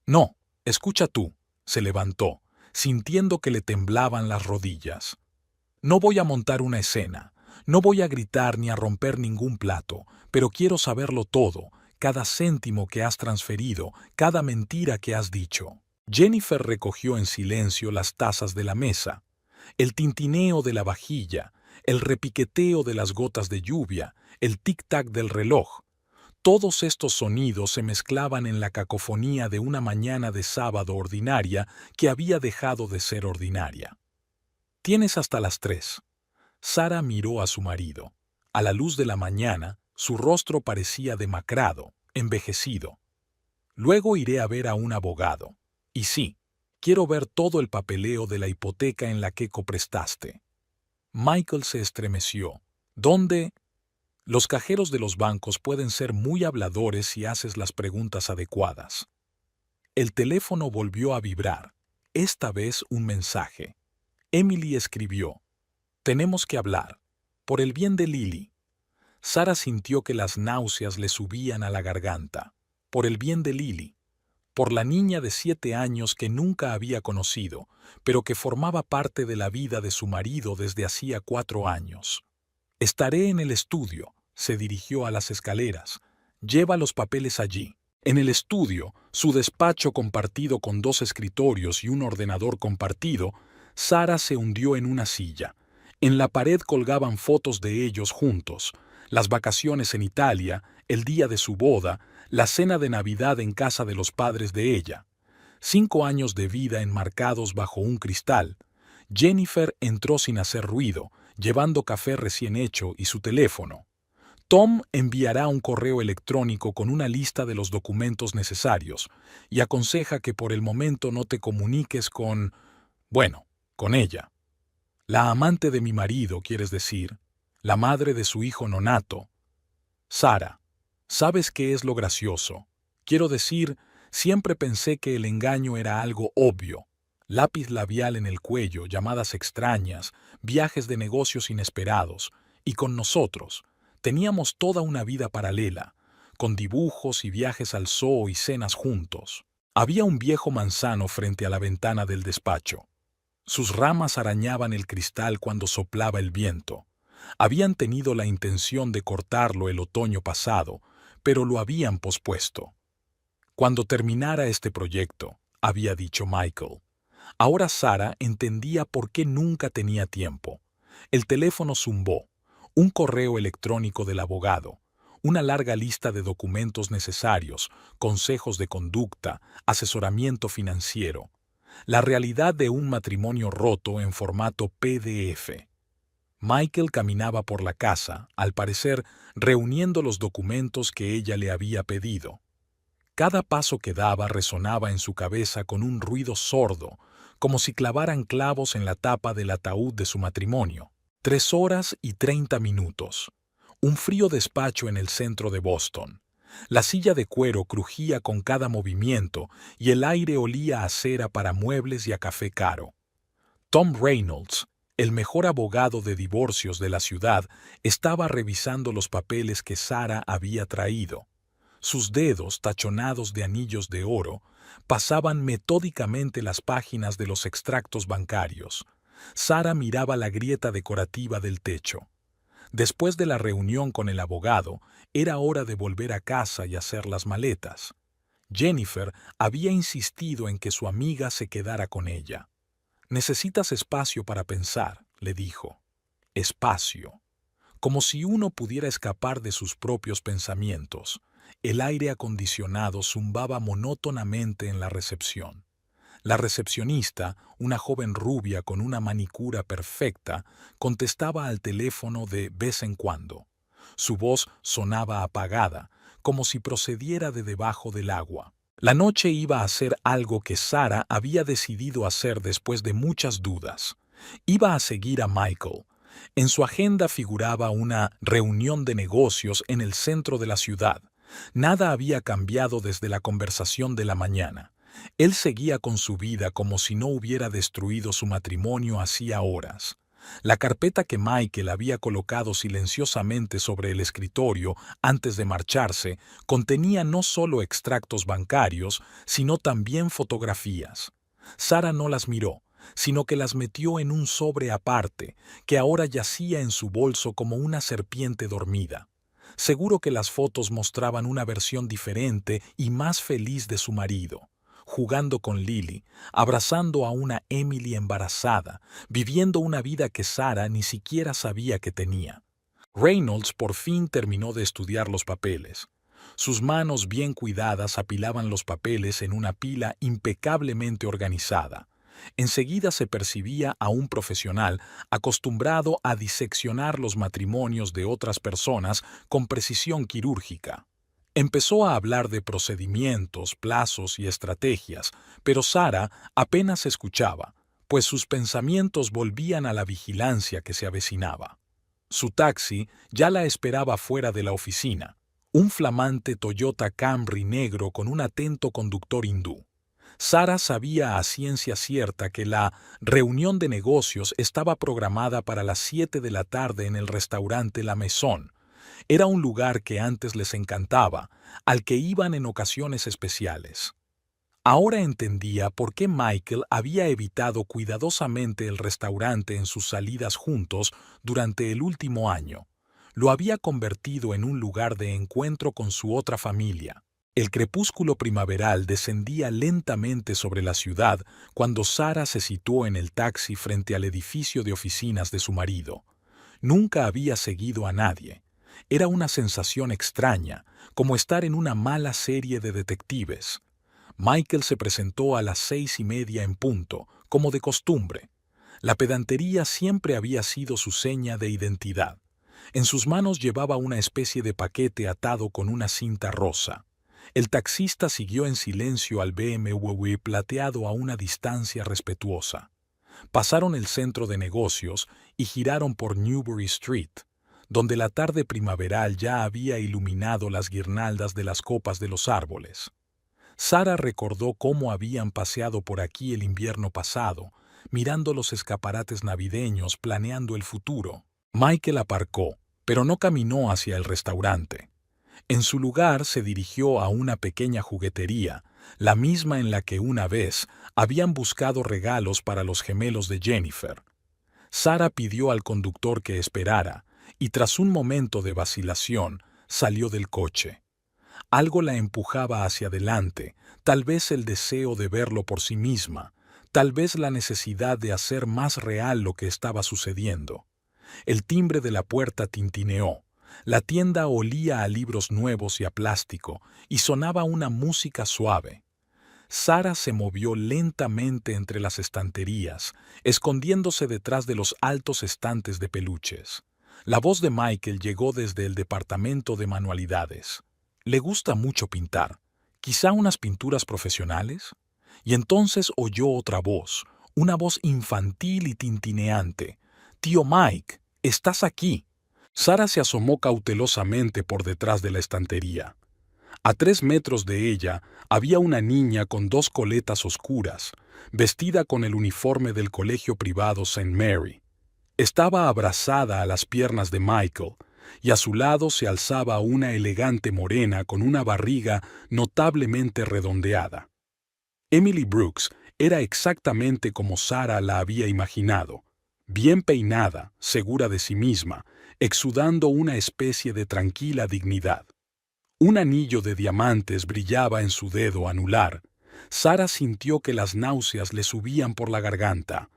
No, escucha tú, se levantó, sintiendo que le temblaban las rodillas. No voy a montar una escena, no voy a gritar ni a romper ningún plato, pero quiero saberlo todo, cada céntimo que has transferido, cada mentira que has dicho. Jennifer recogió en silencio las tazas de la mesa. El tintineo de la vajilla, el repiqueteo de las gotas de lluvia, el tic-tac del reloj. Todos estos sonidos se mezclaban en la cacofonía de una mañana de sábado ordinaria que había dejado de ser ordinaria. Tienes hasta las 3. Sara miró a su marido. A la luz de la mañana, su rostro parecía demacrado, envejecido. Luego iré a ver a un abogado. Y sí, quiero ver todo el papeleo de la hipoteca en la que coprestaste. Michael se estremeció. ¿Dónde? Los cajeros de los bancos pueden ser muy habladores si haces las preguntas adecuadas. El teléfono volvió a vibrar. Esta vez un mensaje. Emily escribió. Tenemos que hablar. Por el bien de Lily. Sara sintió que las náuseas le subían a la garganta. Por el bien de Lily. Por la niña de 7 años que nunca había conocido, pero que formaba parte de la vida de su marido desde hacía 4 años. Estaré en el estudio, se dirigió a las escaleras. Lleva los papeles allí. En el estudio, su despacho compartido con 2 escritorios y un ordenador compartido, Sara se hundió en una silla. En la pared colgaban fotos de ellos juntos, las vacaciones en Italia, el día de su boda, la cena de Navidad en casa de los padres de ella. 5 años de vida enmarcados bajo un cristal. Jennifer entró sin hacer ruido, llevando café recién hecho y su teléfono. Tom enviará un correo electrónico con una lista de los documentos necesarios y aconseja que por el momento no te comuniques con ella. La amante de mi marido, quieres decir, la madre de su hijo nonato. Sara, ¿sabes qué es lo gracioso? Quiero decir, siempre pensé que el engaño era algo obvio. Lápiz labial en el cuello, llamadas extrañas, viajes de negocios inesperados. Y con nosotros, teníamos toda una vida paralela, con dibujos y viajes al zoo y cenas juntos. Había un viejo manzano frente a la ventana del despacho. Sus ramas arañaban el cristal cuando soplaba el viento. Habían tenido la intención de cortarlo el otoño pasado, pero lo habían pospuesto. Cuando terminara este proyecto, había dicho Michael. Ahora Sara entendía por qué nunca tenía tiempo. El teléfono zumbó. Un correo electrónico del abogado. Una larga lista de documentos necesarios, consejos de conducta, asesoramiento financiero. La realidad de un matrimonio roto en formato PDF. Michael caminaba por la casa, al parecer reuniendo los documentos que ella le había pedido. Cada paso que daba resonaba en su cabeza con un ruido sordo, como si clavaran clavos en la tapa del ataúd de su matrimonio. 3 horas y 30 minutos. Un frío despacho en el centro de Boston. La silla de cuero crujía con cada movimiento y el aire olía a cera para muebles y a café caro. Tom Reynolds, el mejor abogado de divorcios de la ciudad, estaba revisando los papeles que Sara había traído. Sus dedos, tachonados de anillos de oro, pasaban metódicamente las páginas de los extractos bancarios. Sara miraba la grieta decorativa del techo. Después de la reunión con el abogado, era hora de volver a casa y hacer las maletas. Jennifer había insistido en que su amiga se quedara con ella. «Necesitas espacio para pensar», le dijo. Espacio. Como si uno pudiera escapar de sus propios pensamientos. El aire acondicionado zumbaba monótonamente en la recepción. La recepcionista, una joven rubia con una manicura perfecta, contestaba al teléfono de vez en cuando. Su voz sonaba apagada, como si procediera de debajo del agua. La noche iba a ser algo que Sara había decidido hacer después de muchas dudas. Iba a seguir a Michael. En su agenda figuraba una reunión de negocios en el centro de la ciudad. Nada había cambiado desde la conversación de la mañana. Él seguía con su vida como si no hubiera destruido su matrimonio hacía horas. La carpeta que Michael había colocado silenciosamente sobre el escritorio antes de marcharse contenía no solo extractos bancarios, sino también fotografías. Sara no las miró, sino que las metió en un sobre aparte, que ahora yacía en su bolso como una serpiente dormida. Seguro que las fotos mostraban una versión diferente y más feliz de su marido. Jugando con Lily, abrazando a una Emily embarazada, viviendo una vida que Sara ni siquiera sabía que tenía. Reynolds por fin terminó de estudiar los papeles. Sus manos bien cuidadas apilaban los papeles en una pila impecablemente organizada. Enseguida se percibía a un profesional acostumbrado a diseccionar los matrimonios de otras personas con precisión quirúrgica. Empezó a hablar de procedimientos, plazos y estrategias, pero Sara apenas escuchaba, pues sus pensamientos volvían a la vigilancia que se avecinaba. Su taxi ya la esperaba fuera de la oficina, un flamante Toyota Camry negro con un atento conductor hindú. Sara sabía a ciencia cierta que la reunión de negocios estaba programada para las 7 de la tarde en el restaurante La Maison. Era un lugar que antes les encantaba, al que iban en ocasiones especiales. Ahora entendía por qué Michael había evitado cuidadosamente el restaurante en sus salidas juntos durante el último año. Lo había convertido en un lugar de encuentro con su otra familia. El crepúsculo primaveral descendía lentamente sobre la ciudad cuando Sara se situó en el taxi frente al edificio de oficinas de su marido. Nunca había seguido a nadie. Era una sensación extraña, como estar en una mala serie de detectives. Michael se presentó a las 6:30 en punto, como de costumbre. La pedantería siempre había sido su seña de identidad. En sus manos llevaba una especie de paquete atado con una cinta rosa. El taxista siguió en silencio al BMW plateado a una distancia respetuosa. Pasaron el centro de negocios y giraron por Newbury Street, donde la tarde primaveral ya había iluminado las guirnaldas de las copas de los árboles. Sara recordó cómo habían paseado por aquí el invierno pasado, mirando los escaparates navideños, planeando el futuro. Michael aparcó, pero no caminó hacia el restaurante. En su lugar se dirigió a una pequeña juguetería, la misma en la que una vez habían buscado regalos para los gemelos de Jennifer. Sara pidió al conductor que esperara, y tras un momento de vacilación, salió del coche. Algo la empujaba hacia adelante, tal vez el deseo de verlo por sí misma, tal vez la necesidad de hacer más real lo que estaba sucediendo. El timbre de la puerta tintineó. La tienda olía a libros nuevos y a plástico, y sonaba una música suave. Sara se movió lentamente entre las estanterías, escondiéndose detrás de los altos estantes de peluches. La voz de Michael llegó desde el departamento de manualidades. ¿Le gusta mucho pintar? ¿Quizá unas pinturas profesionales? Y entonces oyó otra voz, una voz infantil y tintineante. «Tío Mike, estás aquí». Sara se asomó cautelosamente por detrás de la estantería. A 3 metros de ella había una niña con 2 coletas oscuras, vestida con el uniforme del colegio privado St. Mary. Estaba abrazada a las piernas de Michael, y a su lado se alzaba una elegante morena con una barriga notablemente redondeada. Emily Brooks era exactamente como Sara la había imaginado, bien peinada, segura de sí misma, exudando una especie de tranquila dignidad. Un anillo de diamantes brillaba en su dedo anular. Sara sintió que las náuseas le subían por la garganta.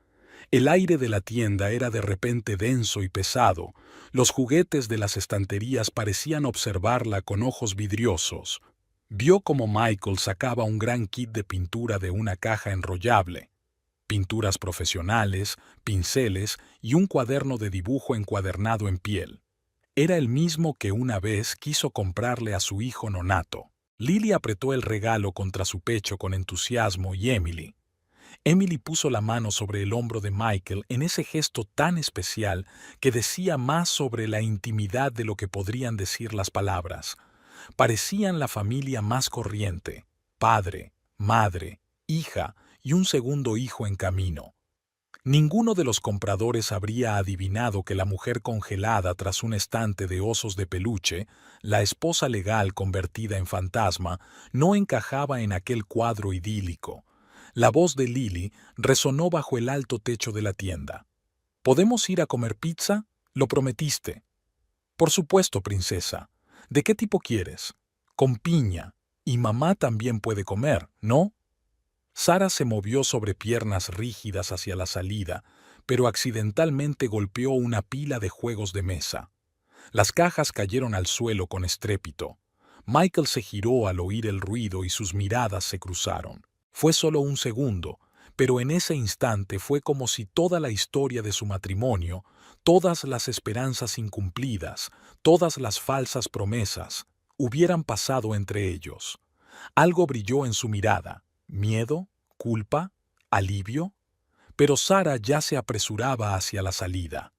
El aire de la tienda era de repente denso y pesado. Los juguetes de las estanterías parecían observarla con ojos vidriosos. Vio como Michael sacaba un gran kit de pintura de una caja enrollable. Pinturas profesionales, pinceles y un cuaderno de dibujo encuadernado en piel. Era el mismo que una vez quiso comprarle a su hijo nonato. Lily apretó el regalo contra su pecho con entusiasmo y Emily puso la mano sobre el hombro de Michael en ese gesto tan especial que decía más sobre la intimidad de lo que podrían decir las palabras. Parecían la familia más corriente: padre, madre, hija y un segundo hijo en camino. Ninguno de los compradores habría adivinado que la mujer congelada tras un estante de osos de peluche, la esposa legal convertida en fantasma, no encajaba en aquel cuadro idílico. La voz de Lily resonó bajo el alto techo de la tienda. «¿Podemos ir a comer pizza? Lo prometiste». «Por supuesto, princesa. ¿De qué tipo quieres?» «Con piña. Y mamá también puede comer, ¿no?» Sara se movió sobre piernas rígidas hacia la salida, pero accidentalmente golpeó una pila de juegos de mesa. Las cajas cayeron al suelo con estrépito. Michael se giró al oír el ruido y sus miradas se cruzaron. Fue solo un segundo, pero en ese instante fue como si toda la historia de su matrimonio, todas las esperanzas incumplidas, todas las falsas promesas, hubieran pasado entre ellos. Algo brilló en su mirada. ¿Miedo? ¿Culpa? ¿Alivio? Pero Sara ya se apresuraba hacia la salida.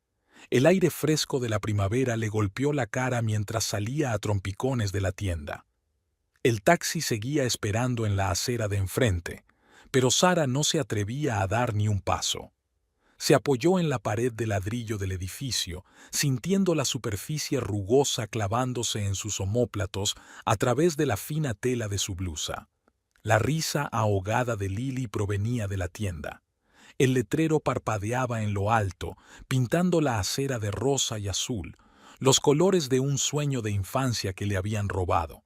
El aire fresco de la primavera le golpeó la cara mientras salía a trompicones de la tienda. El taxi seguía esperando en la acera de enfrente, pero Sara no se atrevía a dar ni un paso. Se apoyó en la pared de ladrillo del edificio, sintiendo la superficie rugosa clavándose en sus omóplatos a través de la fina tela de su blusa. La risa ahogada de Lily provenía de la tienda. El letrero parpadeaba en lo alto, pintando la acera de rosa y azul, los colores de un sueño de infancia que le habían robado.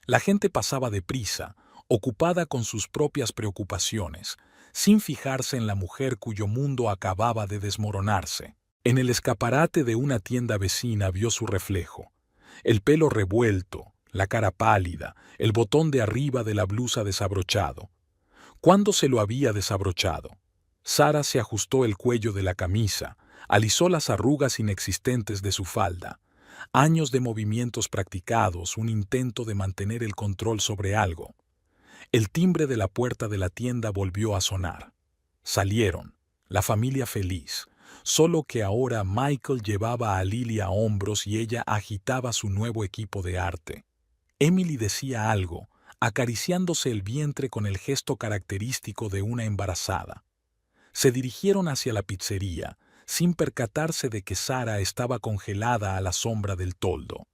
La gente pasaba deprisa, ocupada con sus propias preocupaciones, sin fijarse en la mujer cuyo mundo acababa de desmoronarse. En el escaparate de una tienda vecina vio su reflejo. El pelo revuelto, la cara pálida, el botón de arriba de la blusa desabrochado. ¿Cuándo se lo había desabrochado? Sara se ajustó el cuello de la camisa, alisó las arrugas inexistentes de su falda. Años de movimientos practicados, un intento de mantener el control sobre algo. El timbre de la puerta de la tienda volvió a sonar. Salieron, la familia feliz, solo que ahora Michael llevaba a Lily a hombros y ella agitaba su nuevo equipo de arte. Emily decía algo, acariciándose el vientre con el gesto característico de una embarazada. Se dirigieron hacia la pizzería, sin percatarse de que Sara estaba congelada a la sombra del toldo.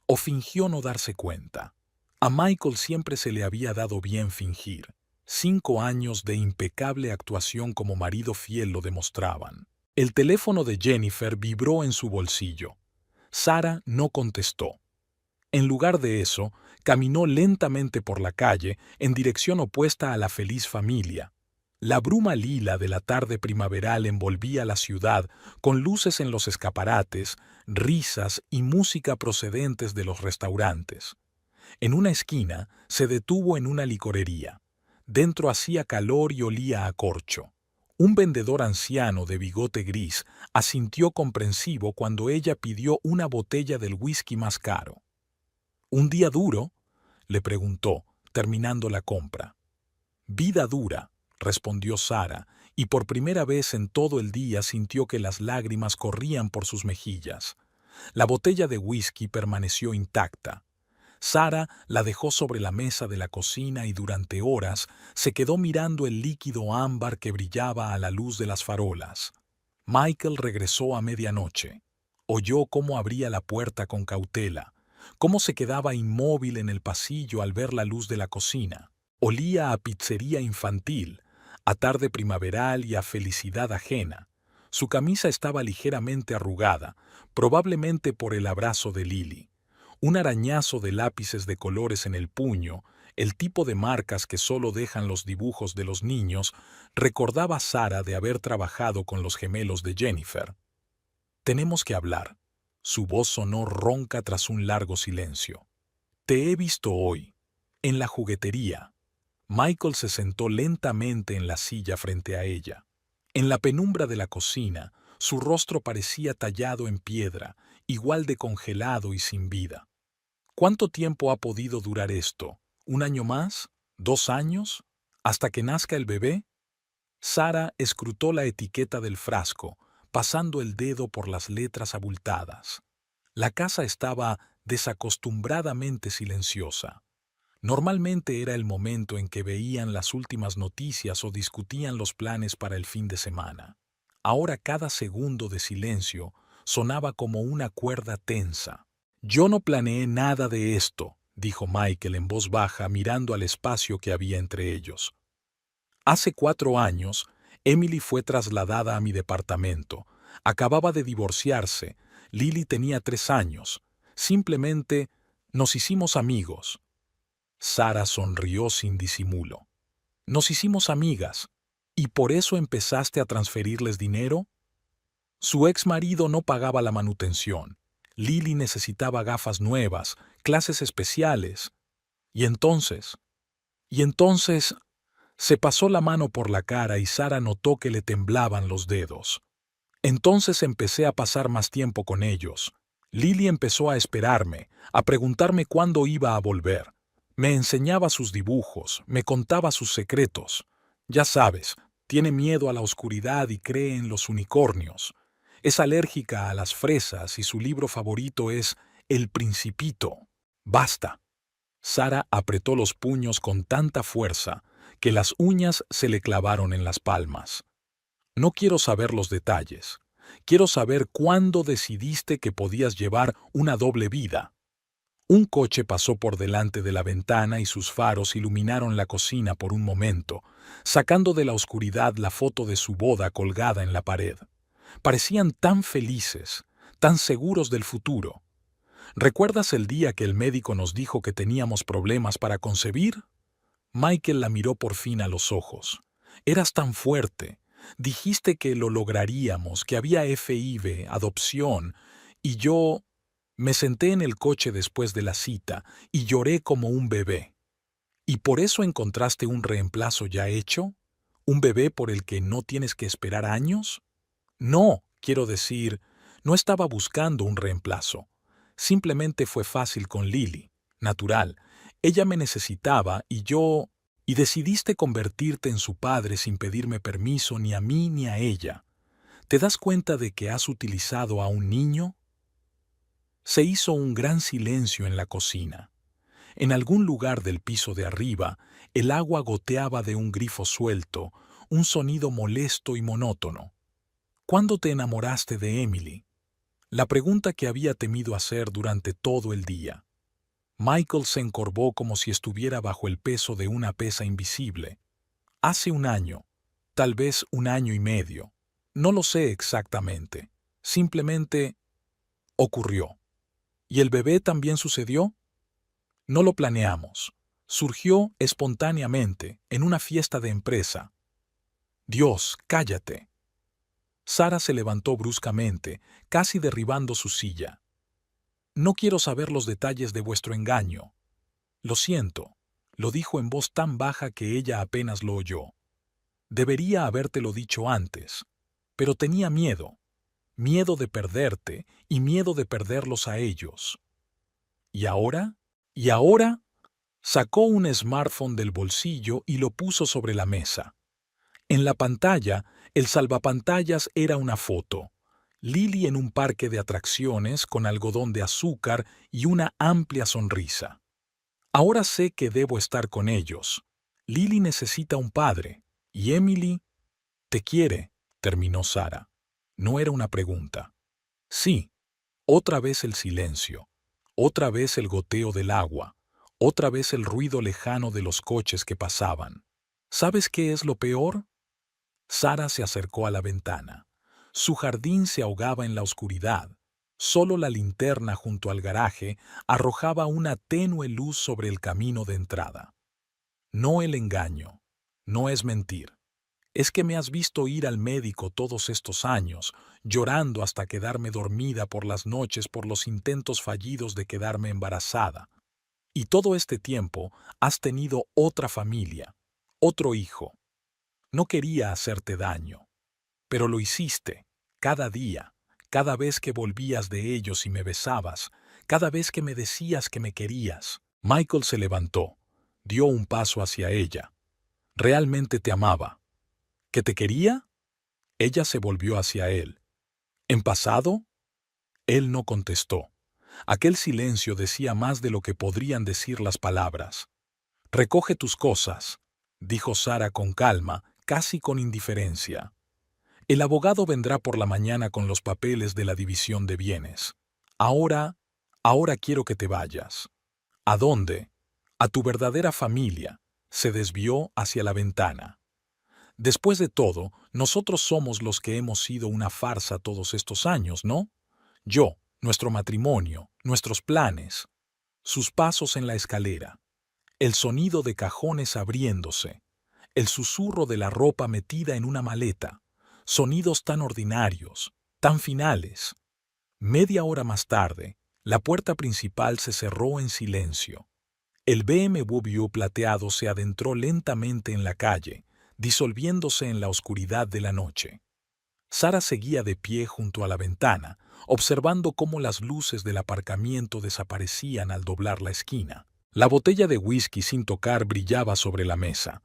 O fingió no darse cuenta. A Michael siempre se le había dado bien fingir. 5 años de impecable actuación como marido fiel lo demostraban. El teléfono de Jennifer vibró en su bolsillo. Sara no contestó. En lugar de eso, caminó lentamente por la calle en dirección opuesta a la feliz familia. La bruma lila de la tarde primaveral envolvía la ciudad con luces en los escaparates, risas y música procedentes de los restaurantes. En una esquina se detuvo en una licorería. Dentro hacía calor y olía a corcho. Un vendedor anciano de bigote gris asintió comprensivo cuando ella pidió una botella del whisky más caro. ¿Un día duro?, le preguntó, terminando la compra. Vida dura, respondió Sara, y por primera vez en todo el día sintió que las lágrimas corrían por sus mejillas. La botella de whisky permaneció intacta. Sara la dejó sobre la mesa de la cocina y durante horas se quedó mirando el líquido ámbar que brillaba a la luz de las farolas. Michael regresó a medianoche. Oyó cómo abría la puerta con cautela, cómo se quedaba inmóvil en el pasillo al ver la luz de la cocina. Olía a pizzería infantil, a tarde primaveral y a felicidad ajena. Su camisa estaba ligeramente arrugada, probablemente por el abrazo de Lily. Un arañazo de lápices de colores en el puño, el tipo de marcas que solo dejan los dibujos de los niños, recordaba a Sara de haber trabajado con los gemelos de Jennifer. «Tenemos que hablar». Su voz sonó ronca tras un largo silencio. «Te he visto hoy, en la juguetería». Michael se sentó lentamente en la silla frente a ella. En la penumbra de la cocina, su rostro parecía tallado en piedra, igual de congelado y sin vida. ¿Cuánto tiempo ha podido durar esto? ¿Un año más? ¿2 años? ¿Hasta que nazca el bebé? Sara escrutó la etiqueta del frasco, pasando el dedo por las letras abultadas. La casa estaba desacostumbradamente silenciosa. Normalmente era el momento en que veían las últimas noticias o discutían los planes para el fin de semana. Ahora cada segundo de silencio sonaba como una cuerda tensa. «Yo no planeé nada de esto», dijo Michael en voz baja mirando al espacio que había entre ellos. «Hace 4 años, Emily fue trasladada a mi departamento. Acababa de divorciarse. Lily tenía 3 años. Simplemente nos hicimos amigos». Sara sonrió sin disimulo. «Nos hicimos amigas. ¿Y por eso empezaste a transferirles dinero?» Su ex marido no pagaba la manutención. Lily necesitaba gafas nuevas, clases especiales. Y entonces, se pasó la mano por la cara y Sara notó que le temblaban los dedos. Entonces empecé a pasar más tiempo con ellos. Lily empezó a esperarme, a preguntarme cuándo iba a volver. Me enseñaba sus dibujos, me contaba sus secretos. Ya sabes, tiene miedo a la oscuridad y cree en los unicornios. Es alérgica a las fresas y su libro favorito es El Principito. Basta. Sara apretó los puños con tanta fuerza que las uñas se le clavaron en las palmas. No quiero saber los detalles. Quiero saber cuándo decidiste que podías llevar una doble vida. Un coche pasó por delante de la ventana y sus faros iluminaron la cocina por un momento, sacando de la oscuridad la foto de su boda colgada en la pared. Parecían tan felices, tan seguros del futuro. ¿Recuerdas el día que el médico nos dijo que teníamos problemas para concebir? Michael la miró por fin a los ojos. Eras tan fuerte. Dijiste que lo lograríamos, que había FIV, adopción, y yo me senté en el coche después de la cita y lloré como un bebé. ¿Y por eso encontraste un reemplazo ya hecho? ¿Un bebé por el que no tienes que esperar años? No, quiero decir, no estaba buscando un reemplazo. Simplemente fue fácil con Lily, natural. Ella me necesitaba y decidiste convertirte en su padre sin pedirme permiso ni a mí ni a ella. ¿Te das cuenta de que has utilizado a un niño? Se hizo un gran silencio en la cocina. En algún lugar del piso de arriba, el agua goteaba de un grifo suelto, un sonido molesto y monótono. ¿Cuándo te enamoraste de Emily? La pregunta que había temido hacer durante todo el día. Michael se encorvó como si estuviera bajo el peso de una pesa invisible. Hace 1 año, tal vez 1 año y medio. No lo sé exactamente. Simplemente ocurrió. ¿Y el bebé también sucedió? No lo planeamos. Surgió espontáneamente, en una fiesta de empresa. Dios, cállate. Sara se levantó bruscamente, casi derribando su silla. No quiero saber los detalles de vuestro engaño. Lo siento, lo dijo en voz tan baja que ella apenas lo oyó. Debería habértelo dicho antes, pero tenía miedo. Miedo de perderte y miedo de perderlos a ellos. ¿Y ahora? ¿Y ahora? Sacó un smartphone del bolsillo y lo puso sobre la mesa. En la pantalla, el salvapantallas era una foto. Lily en un parque de atracciones con algodón de azúcar y una amplia sonrisa. Ahora sé que debo estar con ellos. Lily necesita un padre. Y Emily te quiere, terminó Sara. No era una pregunta. Sí. Otra vez el silencio. Otra vez el goteo del agua. Otra vez el ruido lejano de los coches que pasaban. ¿Sabes qué es lo peor? Sara se acercó a la ventana. Su jardín se ahogaba en la oscuridad. Solo la linterna junto al garaje arrojaba una tenue luz sobre el camino de entrada. No el engaño. No es mentir. Es que me has visto ir al médico todos estos años, llorando hasta quedarme dormida por las noches por los intentos fallidos de quedarme embarazada. Y todo este tiempo has tenido otra familia, otro hijo. No quería hacerte daño, pero lo hiciste, cada día, cada vez que volvías de ellos y me besabas, cada vez que me decías que me querías. Michael se levantó, dio un paso hacia ella. Realmente te amaba. ¿Que te quería? Ella se volvió hacia él. ¿En pasado? Él no contestó. Aquel silencio decía más de lo que podrían decir las palabras. Recoge tus cosas, dijo Sara con calma, casi con indiferencia. El abogado vendrá por la mañana con los papeles de la división de bienes. Ahora quiero que te vayas. ¿A dónde? A tu verdadera familia. Se desvió hacia la ventana. Después de todo, nosotros somos los que hemos sido una farsa todos estos años, ¿no? Yo, nuestro matrimonio, nuestros planes. Sus pasos en la escalera. El sonido de cajones abriéndose. El susurro de la ropa metida en una maleta. Sonidos tan ordinarios, tan finales. Media hora más tarde, la puerta principal se cerró en silencio. El BMW plateado se adentró lentamente en la calle, disolviéndose en la oscuridad de la noche. Sara seguía de pie junto a la ventana, observando cómo las luces del aparcamiento desaparecían al doblar la esquina. La botella de whisky sin tocar brillaba sobre la mesa.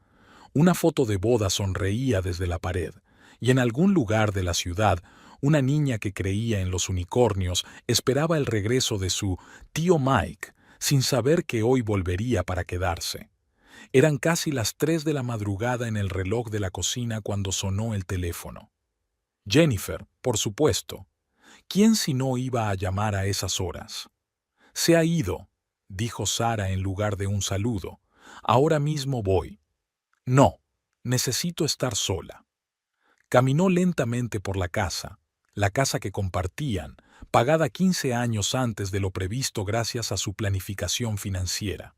Una foto de boda sonreía desde la pared, y en algún lugar de la ciudad, una niña que creía en los unicornios esperaba el regreso de su tío Mike, sin saber que hoy volvería para quedarse. Eran casi las 3 de la madrugada en el reloj de la cocina cuando sonó el teléfono. Jennifer, por supuesto. ¿Quién si no iba a llamar a esas horas? Se ha ido, dijo Sara en lugar de un saludo. Ahora mismo voy. No, necesito estar sola. Caminó lentamente por la casa que compartían, pagada 15 años antes de lo previsto gracias a su planificación financiera.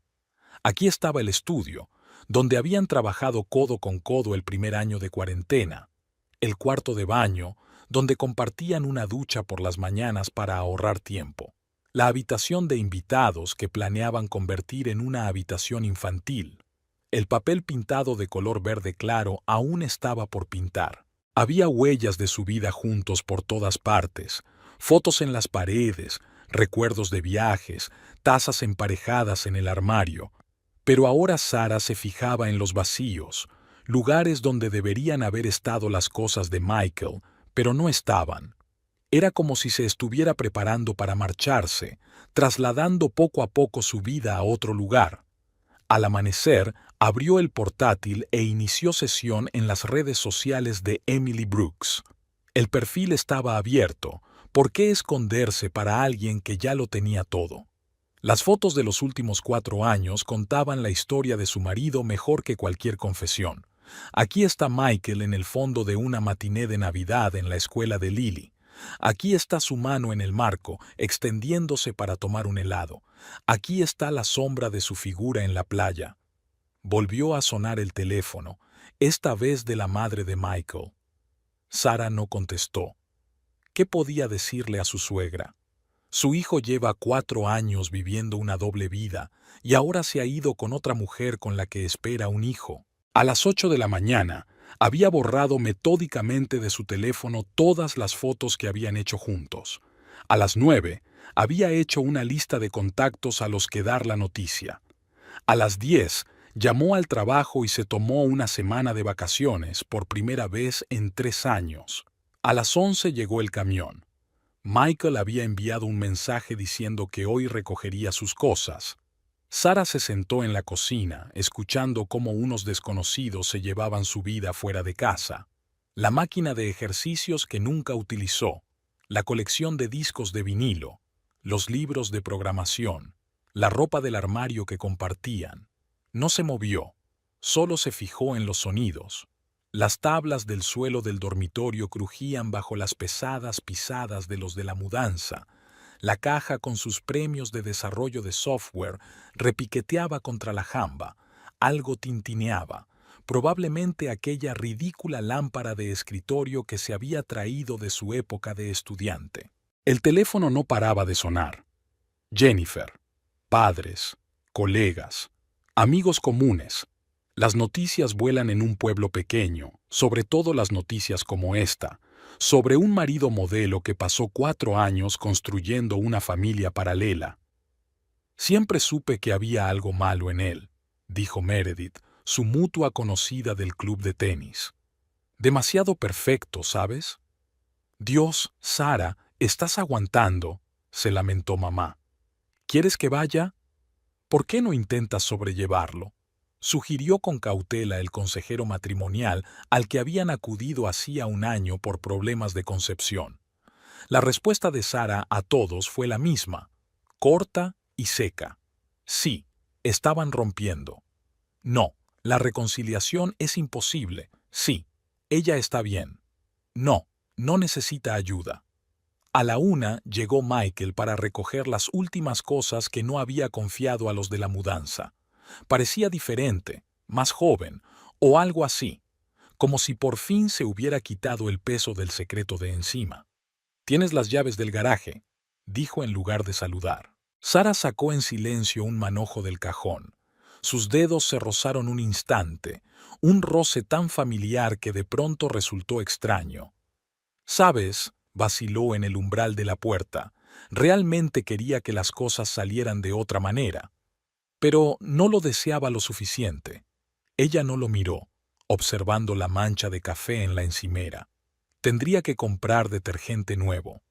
Aquí estaba el estudio, donde habían trabajado codo con codo el primer año de cuarentena, el cuarto de baño, donde compartían una ducha por las mañanas para ahorrar tiempo, la habitación de invitados que planeaban convertir en una habitación infantil. El papel pintado de color verde claro aún estaba por pintar. Había huellas de su vida juntos por todas partes, fotos en las paredes, recuerdos de viajes, tazas emparejadas en el armario. Pero ahora Sara se fijaba en los vacíos, lugares donde deberían haber estado las cosas de Michael, pero no estaban. Era como si se estuviera preparando para marcharse, trasladando poco a poco su vida a otro lugar. Al amanecer, abrió el portátil e inició sesión en las redes sociales de Emily Brooks. El perfil estaba abierto. ¿Por qué esconderse para alguien que ya lo tenía todo? Las fotos de los últimos 4 años contaban la historia de su marido mejor que cualquier confesión. Aquí está Michael en el fondo de una matiné de Navidad en la escuela de Lily. Aquí está su mano en el marco, extendiéndose para tomar un helado. Aquí está la sombra de su figura en la playa. Volvió a sonar el teléfono, esta vez de la madre de Michael. Sara no contestó. ¿Qué podía decirle a su suegra? Su hijo lleva 4 años viviendo una doble vida y ahora se ha ido con otra mujer con la que espera un hijo. A las 8 de la mañana, había borrado metódicamente de su teléfono todas las fotos que habían hecho juntos. A las 9, había hecho una lista de contactos a los que dar la noticia. A las 10, llamó al trabajo y se tomó una semana de vacaciones por primera vez en 3 años. A las 11 llegó el camión. Michael había enviado un mensaje diciendo que hoy recogería sus cosas. Sara se sentó en la cocina, escuchando cómo unos desconocidos se llevaban su vida fuera de casa. La máquina de ejercicios que nunca utilizó, la colección de discos de vinilo, los libros de programación, la ropa del armario que compartían. No se movió, solo se fijó en los sonidos. Las tablas del suelo del dormitorio crujían bajo las pesadas pisadas de los de la mudanza. La caja con sus premios de desarrollo de software repiqueteaba contra la jamba. Algo tintineaba, probablemente aquella ridícula lámpara de escritorio que se había traído de su época de estudiante. El teléfono no paraba de sonar. Jennifer, padres, colegas, amigos comunes. Las noticias vuelan en un pueblo pequeño, sobre todo las noticias como esta, sobre un marido modelo que pasó 4 años construyendo una familia paralela. Siempre supe que había algo malo en él, dijo Meredith, su mutua conocida del club de tenis. Demasiado perfecto, ¿sabes? Dios, Sara, estás aguantando, se lamentó mamá. ¿Quieres que vaya? ¿Por qué no intentas sobrellevarlo? Sugirió con cautela el consejero matrimonial al que habían acudido hacía un año por problemas de concepción. La respuesta de Sara a todos fue la misma, corta y seca. Sí, estaban rompiendo. No, la reconciliación es imposible. Sí, ella está bien. No, no necesita ayuda. A la 1 llegó Michael para recoger las últimas cosas que no había confiado a los de la mudanza. Parecía diferente, más joven, o algo así, como si por fin se hubiera quitado el peso del secreto de encima. «Tienes las llaves del garaje», dijo en lugar de saludar. Sara sacó en silencio un manojo del cajón. Sus dedos se rozaron un instante, un roce tan familiar que de pronto resultó extraño. «¿Sabes?», vaciló en el umbral de la puerta. Realmente quería que las cosas salieran de otra manera. Pero no lo deseaba lo suficiente. Ella no lo miró, observando la mancha de café en la encimera. Tendría que comprar detergente nuevo.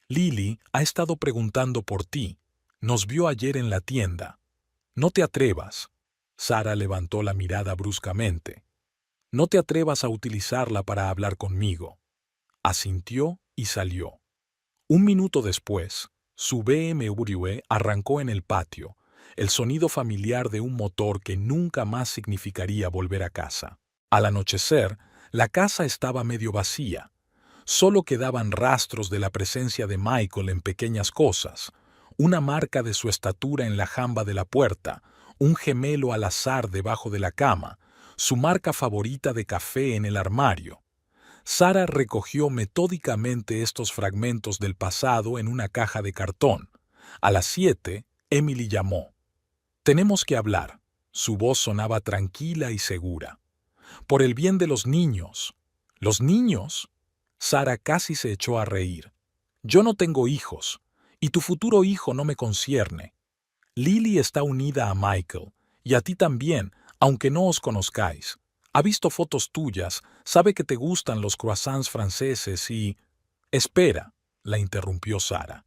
Lily ha estado preguntando por ti. Nos vio ayer en la tienda. No te atrevas. Sara levantó la mirada bruscamente. No te atrevas a utilizarla para hablar conmigo. Asintió y salió. Un minuto después, su BMW arrancó en el patio, el sonido familiar de un motor que nunca más significaría volver a casa. Al anochecer, la casa estaba medio vacía. Solo quedaban rastros de la presencia de Michael en pequeñas cosas, una marca de su estatura en la jamba de la puerta, un gemelo al azar debajo de la cama, su marca favorita de café en el armario. Sara recogió metódicamente estos fragmentos del pasado en una caja de cartón. A las 7, Emily llamó. «Tenemos que hablar». Su voz sonaba tranquila y segura. «Por el bien de los niños». «¿Los niños?». Sara casi se echó a reír. «Yo no tengo hijos, y tu futuro hijo no me concierne. Lily está unida a Michael, y a ti también, aunque no os conozcáis. Ha visto fotos tuyas, sabe que te gustan los croissants franceses y...» «Espera», la interrumpió Sara.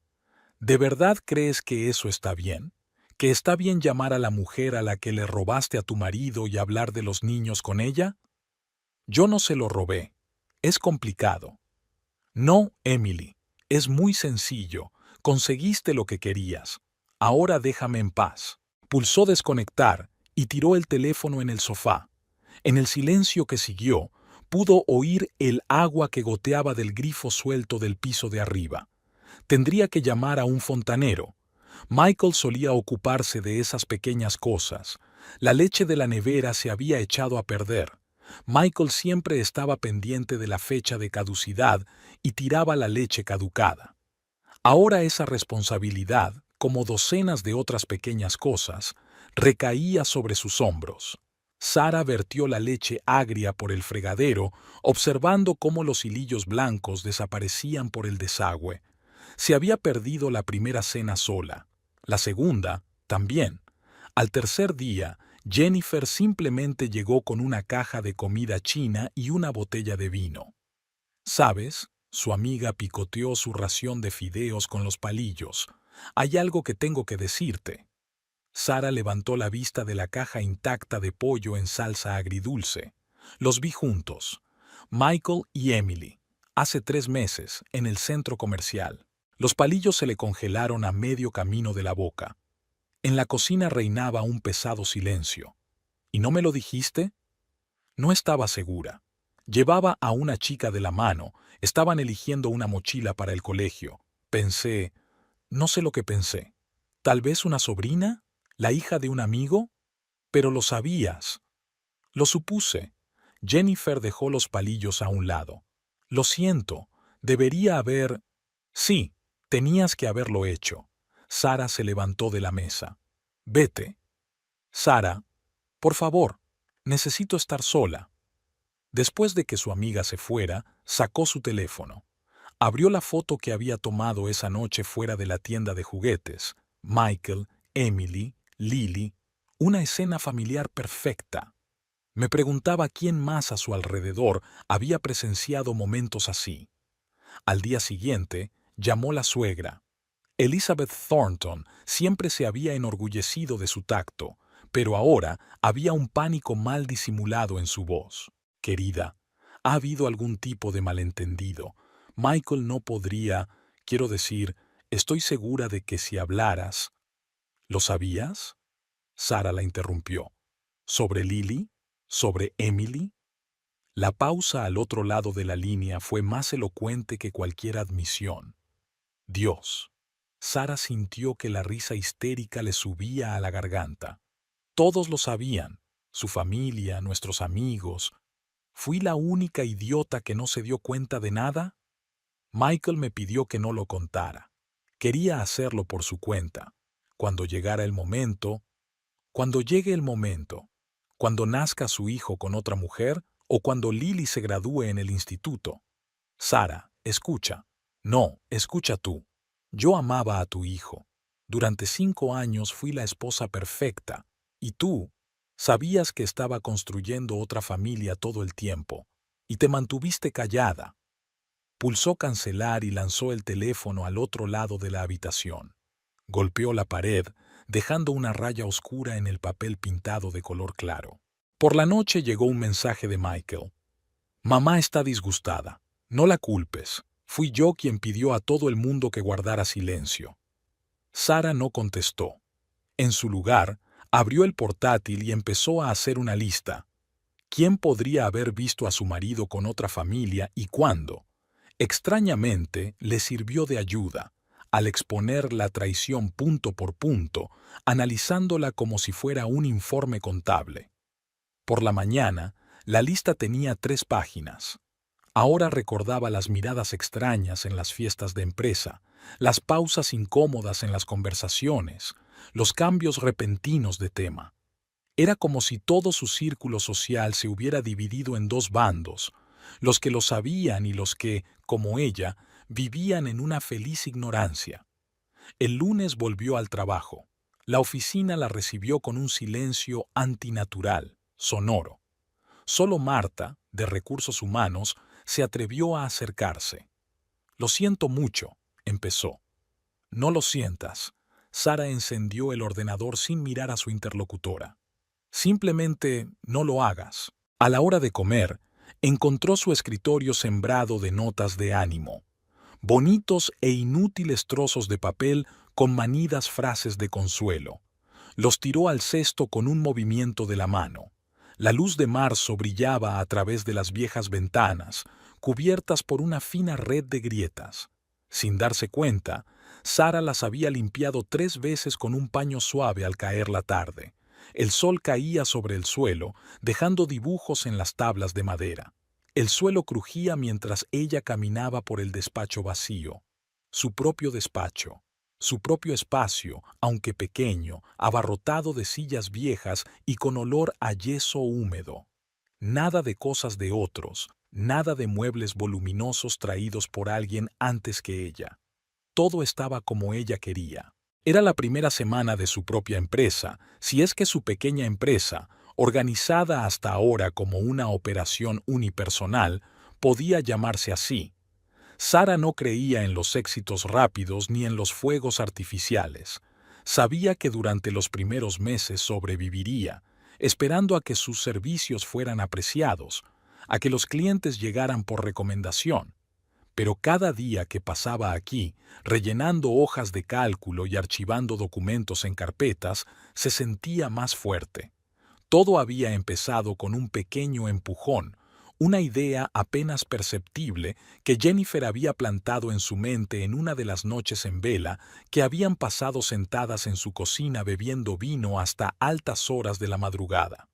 «¿De verdad crees que eso está bien? ¿Que está bien llamar a la mujer a la que le robaste a tu marido y hablar de los niños con ella?» «Yo no se lo robé. Es complicado». «No, Emily, es muy sencillo. Conseguiste lo que querías. Ahora déjame en paz». Pulsó desconectar y tiró el teléfono en el sofá. En el silencio que siguió, pudo oír el agua que goteaba del grifo suelto del piso de arriba. Tendría que llamar a un fontanero. Michael solía ocuparse de esas pequeñas cosas, La leche de la nevera se había echado a perder. Michael siempre estaba pendiente de la fecha de caducidad y tiraba la leche caducada. Ahora esa responsabilidad, como docenas de otras pequeñas cosas, recaía sobre sus hombros. Sara vertió la leche agria por el fregadero, observando cómo los hilillos blancos desaparecían por el desagüe. Se había perdido la primera cena sola. La segunda, también. Al tercer día, Jennifer simplemente llegó con una caja de comida china y una botella de vino. ¿Sabes? Su amiga picoteó su ración de fideos con los palillos. Hay algo que tengo que decirte. Sara levantó la vista de la caja intacta de pollo en salsa agridulce. Los vi juntos. Michael y Emily. Hace 3 meses, en el centro comercial. Los palillos se le congelaron a medio camino de la boca. En la cocina reinaba un pesado silencio. ¿Y no me lo dijiste? No estaba segura. Llevaba a una chica de la mano, estaban eligiendo una mochila para el colegio. Pensé, no sé lo que pensé. ¿Tal vez una sobrina? ¿La hija de un amigo? Pero lo sabías. Lo supuse. Jennifer dejó los palillos a un lado. Lo siento, debería haber... Sí, tenías que haberlo hecho. Sara se levantó de la mesa. Vete. Sara, por favor, necesito estar sola. Después de que su amiga se fuera, sacó su teléfono. Abrió la foto que había tomado esa noche fuera de la tienda de juguetes. Michael, Emily, Lily, una escena familiar perfecta. Me preguntaba quién más a su alrededor había presenciado momentos así. Al día siguiente, llamó la suegra. Elizabeth Thornton siempre se había enorgullecido de su tacto, pero ahora había un pánico mal disimulado en su voz. Querida, ha habido algún tipo de malentendido. Michael no podría, quiero decir, estoy segura de que si hablaras... ¿Lo sabías? Sara la interrumpió. ¿Sobre Lily? ¿Sobre Emily? La pausa al otro lado de la línea fue más elocuente que cualquier admisión. Dios. Sara sintió que la risa histérica le subía a la garganta. Todos lo sabían, su familia, nuestros amigos. ¿Fui la única idiota que no se dio cuenta de nada? Michael me pidió que no lo contara. Quería hacerlo por su cuenta. Cuando llegara el momento, cuando llegue el momento, cuando nazca su hijo con otra mujer o cuando Lily se gradúe en el instituto. Sara, escucha. No, escucha tú. Yo amaba a tu hijo. Durante 5 años fui la esposa perfecta. Y tú, sabías que estaba construyendo otra familia todo el tiempo. Y te mantuviste callada. Pulsó cancelar y lanzó el teléfono al otro lado de la habitación. Golpeó la pared, dejando una raya oscura en el papel pintado de color claro. Por la noche llegó un mensaje de Michael. Mamá está disgustada. No la culpes. Fui yo quien pidió a todo el mundo que guardara silencio. Sara no contestó. En su lugar, abrió el portátil y empezó a hacer una lista. ¿Quién podría haber visto a su marido con otra familia y cuándo? Extrañamente, le sirvió de ayuda, al exponer la traición punto por punto, analizándola como si fuera un informe contable. Por la mañana, la lista tenía 3 páginas. Ahora recordaba las miradas extrañas en las fiestas de empresa, las pausas incómodas en las conversaciones, los cambios repentinos de tema. Era como si todo su círculo social se hubiera dividido en 2 bandos, los que lo sabían y los que, como ella, vivían en una feliz ignorancia. El lunes volvió al trabajo. La oficina la recibió con un silencio antinatural, sonoro. Solo Marta, de Recursos Humanos, se atrevió a acercarse. Lo siento mucho, empezó. No lo sientas. Sara encendió el ordenador sin mirar a su interlocutora. Simplemente no lo hagas. A la hora de comer, encontró su escritorio sembrado de notas de ánimo. Bonitos e inútiles trozos de papel con manidas frases de consuelo. Los tiró al cesto con un movimiento de la mano. La luz de marzo brillaba a través de las viejas ventanas, cubiertas por una fina red de grietas. Sin darse cuenta, Sara las había limpiado 3 veces con un paño suave al caer la tarde. El sol caía sobre el suelo, dejando dibujos en las tablas de madera. El suelo crujía mientras ella caminaba por el despacho vacío. Su propio despacho, su propio espacio, aunque pequeño, abarrotado de sillas viejas y con olor a yeso húmedo. Nada de cosas de otros, nada de muebles voluminosos traídos por alguien antes que ella. Todo estaba como ella quería. Era la primera semana de su propia empresa, si es que su pequeña empresa, organizada hasta ahora como una operación unipersonal, podía llamarse así. Sara no creía en los éxitos rápidos ni en los fuegos artificiales. Sabía que durante los primeros meses sobreviviría, esperando a que sus servicios fueran apreciados, a que los clientes llegaran por recomendación. Pero cada día que pasaba aquí, rellenando hojas de cálculo y archivando documentos en carpetas, se sentía más fuerte. Todo había empezado con un pequeño empujón, una idea apenas perceptible que Jennifer había plantado en su mente en una de las noches en vela que habían pasado sentadas en su cocina bebiendo vino hasta altas horas de la madrugada.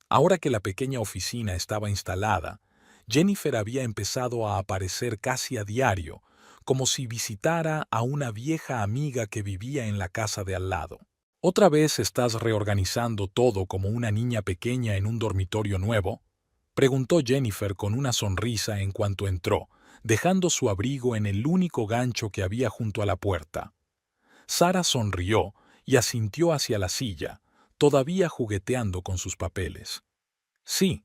Ahora que la pequeña oficina estaba instalada, Jennifer había empezado a aparecer casi a diario, como si visitara a una vieja amiga que vivía en la casa de al lado. ¿Otra vez estás reorganizando todo como una niña pequeña en un dormitorio nuevo?, preguntó Jennifer con una sonrisa en cuanto entró, dejando su abrigo en el único gancho que había junto a la puerta. Sara sonrió y asintió hacia la silla, todavía jugueteando con sus papeles. Sí,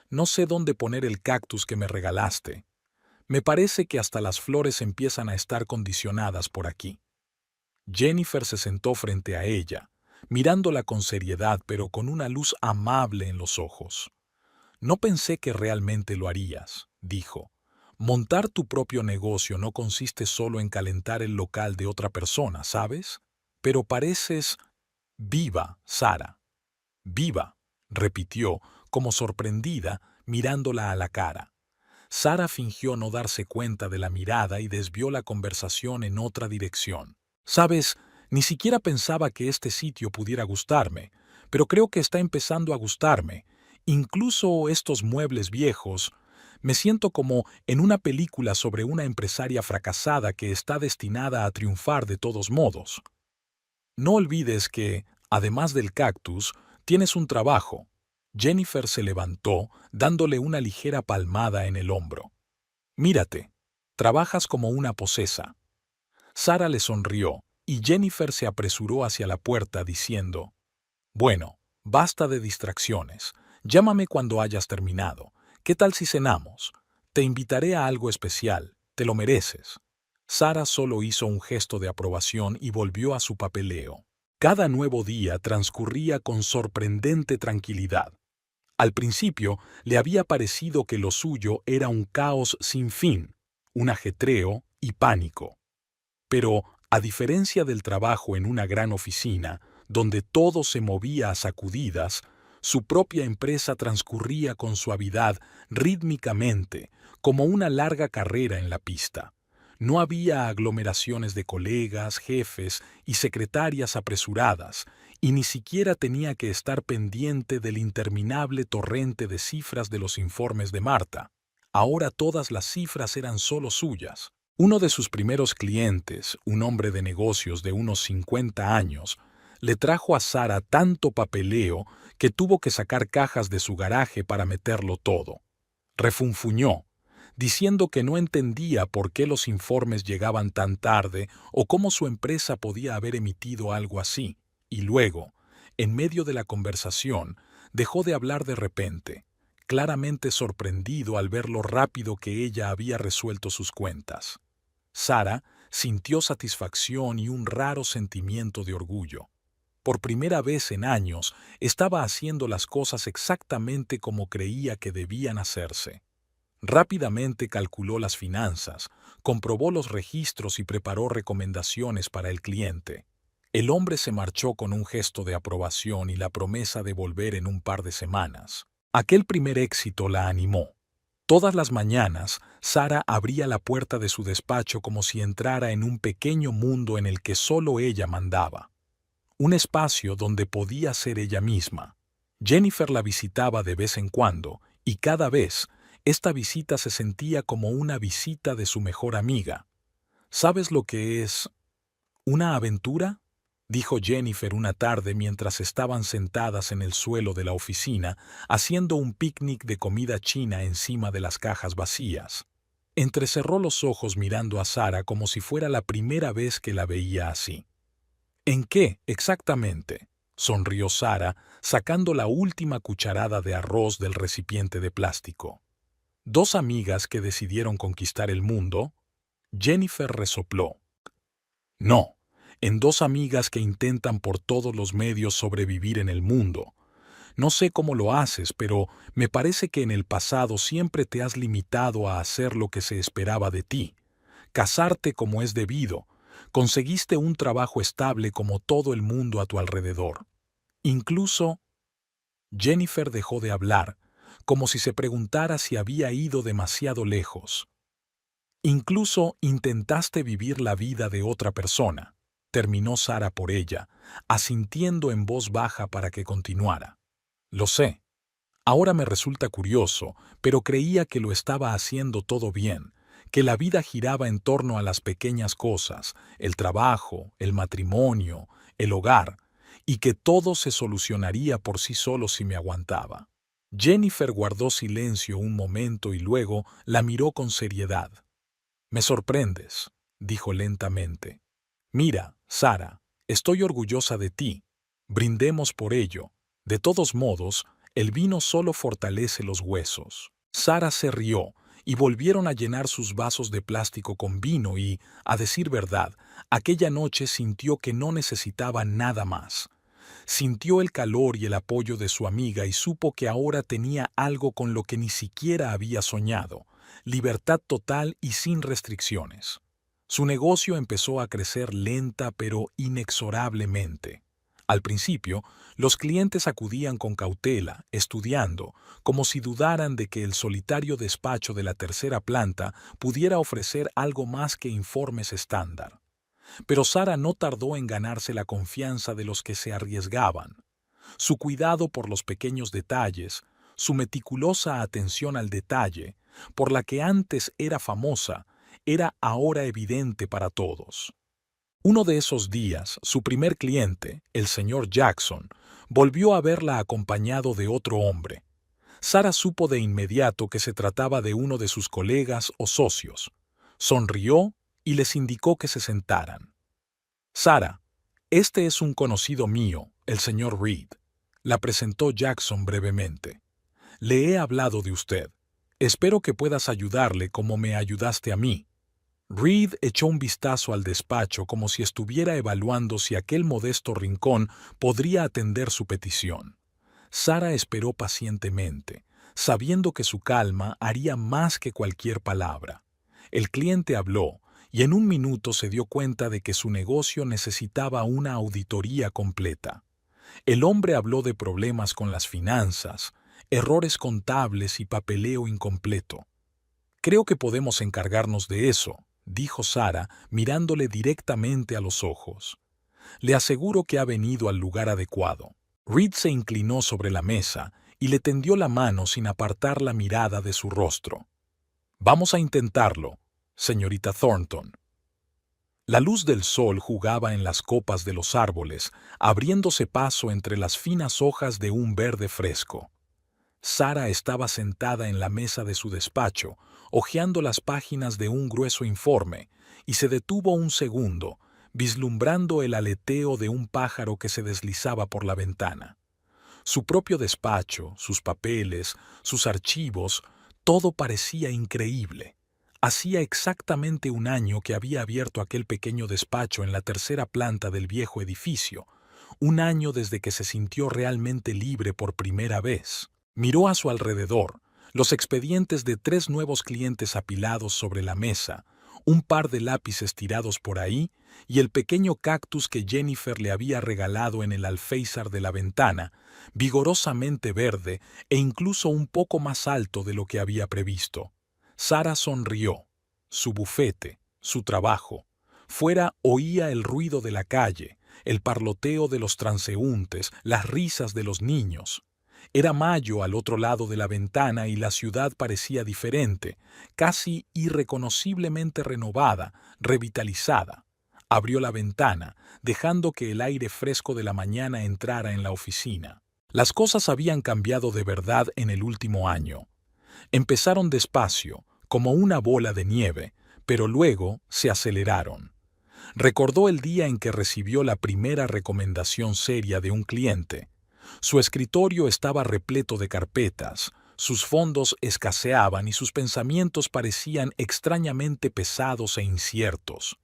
no sé dónde poner el cactus que me regalaste. Me parece que hasta las flores empiezan a estar condicionadas por aquí. Jennifer se sentó frente a ella, mirándola con seriedad pero con una luz amable en los ojos. No pensé que realmente lo harías, dijo. Montar tu propio negocio no consiste solo en calentar el local de otra persona, ¿sabes? Pero pareces viva, Sara. Viva, repitió, como sorprendida, mirándola a la cara. Sara fingió no darse cuenta de la mirada y desvió la conversación en otra dirección. Sabes, ni siquiera pensaba que este sitio pudiera gustarme, pero creo que está empezando a gustarme. Incluso estos muebles viejos. Me siento como en una película sobre una empresaria fracasada que está destinada a triunfar de todos modos. No olvides que, además del cactus, tienes un trabajo. Jennifer se levantó, dándole una ligera palmada en el hombro. Mírate, trabajas como una posesa. Sara le sonrió, y Jennifer se apresuró hacia la puerta diciendo, bueno, basta de distracciones. Llámame cuando hayas terminado. ¿Qué tal si cenamos? Te invitaré a algo especial. Te lo mereces. Sara solo hizo un gesto de aprobación y volvió a su papeleo. Cada nuevo día transcurría con sorprendente tranquilidad. Al principio le había parecido que lo suyo era un caos sin fin, un ajetreo y pánico. Pero, a diferencia del trabajo en una gran oficina, donde todo se movía a sacudidas, su propia empresa transcurría con suavidad, rítmicamente, como una larga carrera en la pista. No había aglomeraciones de colegas, jefes y secretarias apresuradas, y ni siquiera tenía que estar pendiente del interminable torrente de cifras de los informes de Marta. Ahora todas las cifras eran solo suyas. Uno de sus primeros clientes, un hombre de negocios de unos 50 años, le trajo a Sara tanto papeleo que tuvo que sacar cajas de su garaje para meterlo todo. Refunfuñó, diciendo que no entendía por qué los informes llegaban tan tarde o cómo su empresa podía haber emitido algo así, y luego, en medio de la conversación, dejó de hablar de repente, claramente sorprendido al ver lo rápido que ella había resuelto sus cuentas. Sara sintió satisfacción y un raro sentimiento de orgullo. Por primera vez en años, estaba haciendo las cosas exactamente como creía que debían hacerse. Rápidamente calculó las finanzas, comprobó los registros y preparó recomendaciones para el cliente. El hombre se marchó con un gesto de aprobación y la promesa de volver en un par de semanas. Aquel primer éxito la animó. Todas las mañanas, Sara abría la puerta de su despacho como si entrara en un pequeño mundo en el que solo ella mandaba. un espacio donde podía ser ella misma. Jennifer la visitaba de vez en cuando, y cada vez, esta visita se sentía como una visita de su mejor amiga. ¿Sabes lo que es una aventura?, dijo Jennifer una tarde mientras estaban sentadas en el suelo de la oficina, haciendo un picnic de comida china encima de las cajas vacías. Entrecerró los ojos mirando a Sara como si fuera la primera vez que la veía así. ¿En qué, exactamente?, sonrió Sara, sacando la última cucharada de arroz del recipiente de plástico. ¿Dos amigas que decidieron conquistar el mundo? Jennifer resopló. No, en dos amigas que intentan por todos los medios sobrevivir en el mundo. No sé cómo lo haces, pero me parece que en el pasado siempre te has limitado a hacer lo que se esperaba de ti. Casarte como es debido. Conseguiste un trabajo estable como todo el mundo a tu alrededor. Incluso, Jennifer dejó de hablar, como si se preguntara si había ido demasiado lejos. Incluso intentaste vivir la vida de otra persona, terminó Sara por ella, asintiendo en voz baja para que continuara. Lo sé. Ahora me resulta curioso, pero creía que lo estaba haciendo todo bien, que la vida giraba en torno a las pequeñas cosas, el trabajo, el matrimonio, el hogar, y que todo se solucionaría por sí solo si me aguantaba. Jennifer guardó silencio un momento y luego la miró con seriedad. Me sorprendes, dijo lentamente. Mira, Sara, estoy orgullosa de ti. Brindemos por ello. De todos modos, el vino solo fortalece los huesos. Sara se rió y volvieron a llenar sus vasos de plástico con vino y, a decir verdad, aquella noche sintió que no necesitaba nada más. Sintió el calor y el apoyo de su amiga y supo que ahora tenía algo con lo que ni siquiera había soñado: libertad total y sin restricciones. Su negocio empezó a crecer lenta pero inexorablemente. Al principio, los clientes acudían con cautela, estudiando, como si dudaran de que el solitario despacho de la tercera planta pudiera ofrecer algo más que informes estándar. Pero Sara no tardó en ganarse la confianza de los que se arriesgaban. Su cuidado por los pequeños detalles, su meticulosa atención al detalle, por la que antes era famosa, era ahora evidente para todos. Uno de esos días, su primer cliente, el señor Jackson, volvió a verla acompañado de otro hombre. Sara supo de inmediato que se trataba de uno de sus colegas o socios. Sonrió y les indicó que se sentaran. Sara, este es un conocido mío, el señor Reed. La presentó Jackson brevemente. Le he hablado de usted. Espero que puedas ayudarle como me ayudaste a mí. Reed echó un vistazo al despacho como si estuviera evaluando si aquel modesto rincón podría atender su petición. Sara esperó pacientemente, sabiendo que su calma haría más que cualquier palabra. El cliente habló, y en un minuto se dio cuenta de que su negocio necesitaba una auditoría completa. El hombre habló de problemas con las finanzas, errores contables y papeleo incompleto. Creo que podemos encargarnos de eso, dijo Sara, mirándole directamente a los ojos. Le aseguro que ha venido al lugar adecuado. Reed se inclinó sobre la mesa y le tendió la mano sin apartar la mirada de su rostro. Vamos a intentarlo, señorita Thornton. La luz del sol jugaba en las copas de los árboles, abriéndose paso entre las finas hojas de un verde fresco. Sara estaba sentada en la mesa de su despacho, hojeando las páginas de un grueso informe, y se detuvo un segundo, vislumbrando el aleteo de un pájaro que se deslizaba por la ventana. Su propio despacho, sus papeles, sus archivos, todo parecía increíble. Hacía exactamente un año que había abierto aquel pequeño despacho en la tercera planta del viejo edificio, un año desde que se sintió realmente libre por primera vez. Miró a su alrededor, los expedientes de 3 nuevos clientes apilados sobre la mesa, un par de lápices tirados por ahí y el pequeño cactus que Jennifer le había regalado en el alféizar de la ventana, vigorosamente verde e incluso un poco más alto de lo que había previsto. Sara sonrió. Su bufete, su trabajo. Fuera oía el ruido de la calle, el parloteo de los transeúntes, las risas de los niños. Era mayo al otro lado de la ventana y la ciudad parecía diferente, casi irreconociblemente renovada, revitalizada. Abrió la ventana, dejando que el aire fresco de la mañana entrara en la oficina. Las cosas habían cambiado de verdad en el último año. Empezaron despacio, como una bola de nieve, pero luego se aceleraron. Recordó el día en que recibió la primera recomendación seria de un cliente. Su escritorio estaba repleto de carpetas, sus fondos escaseaban y sus pensamientos parecían extrañamente pesados e inciertos.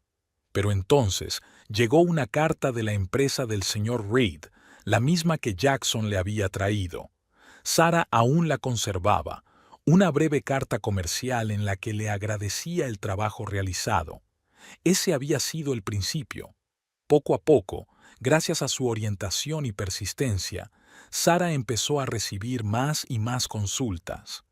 Pero entonces llegó una carta de la empresa del señor Reed, la misma que Jackson le había traído. Sara aún la conservaba, una breve carta comercial en la que le agradecía el trabajo realizado. Ese había sido el principio. Poco a poco, gracias a su orientación y persistencia, Sara empezó a recibir más y más consultas.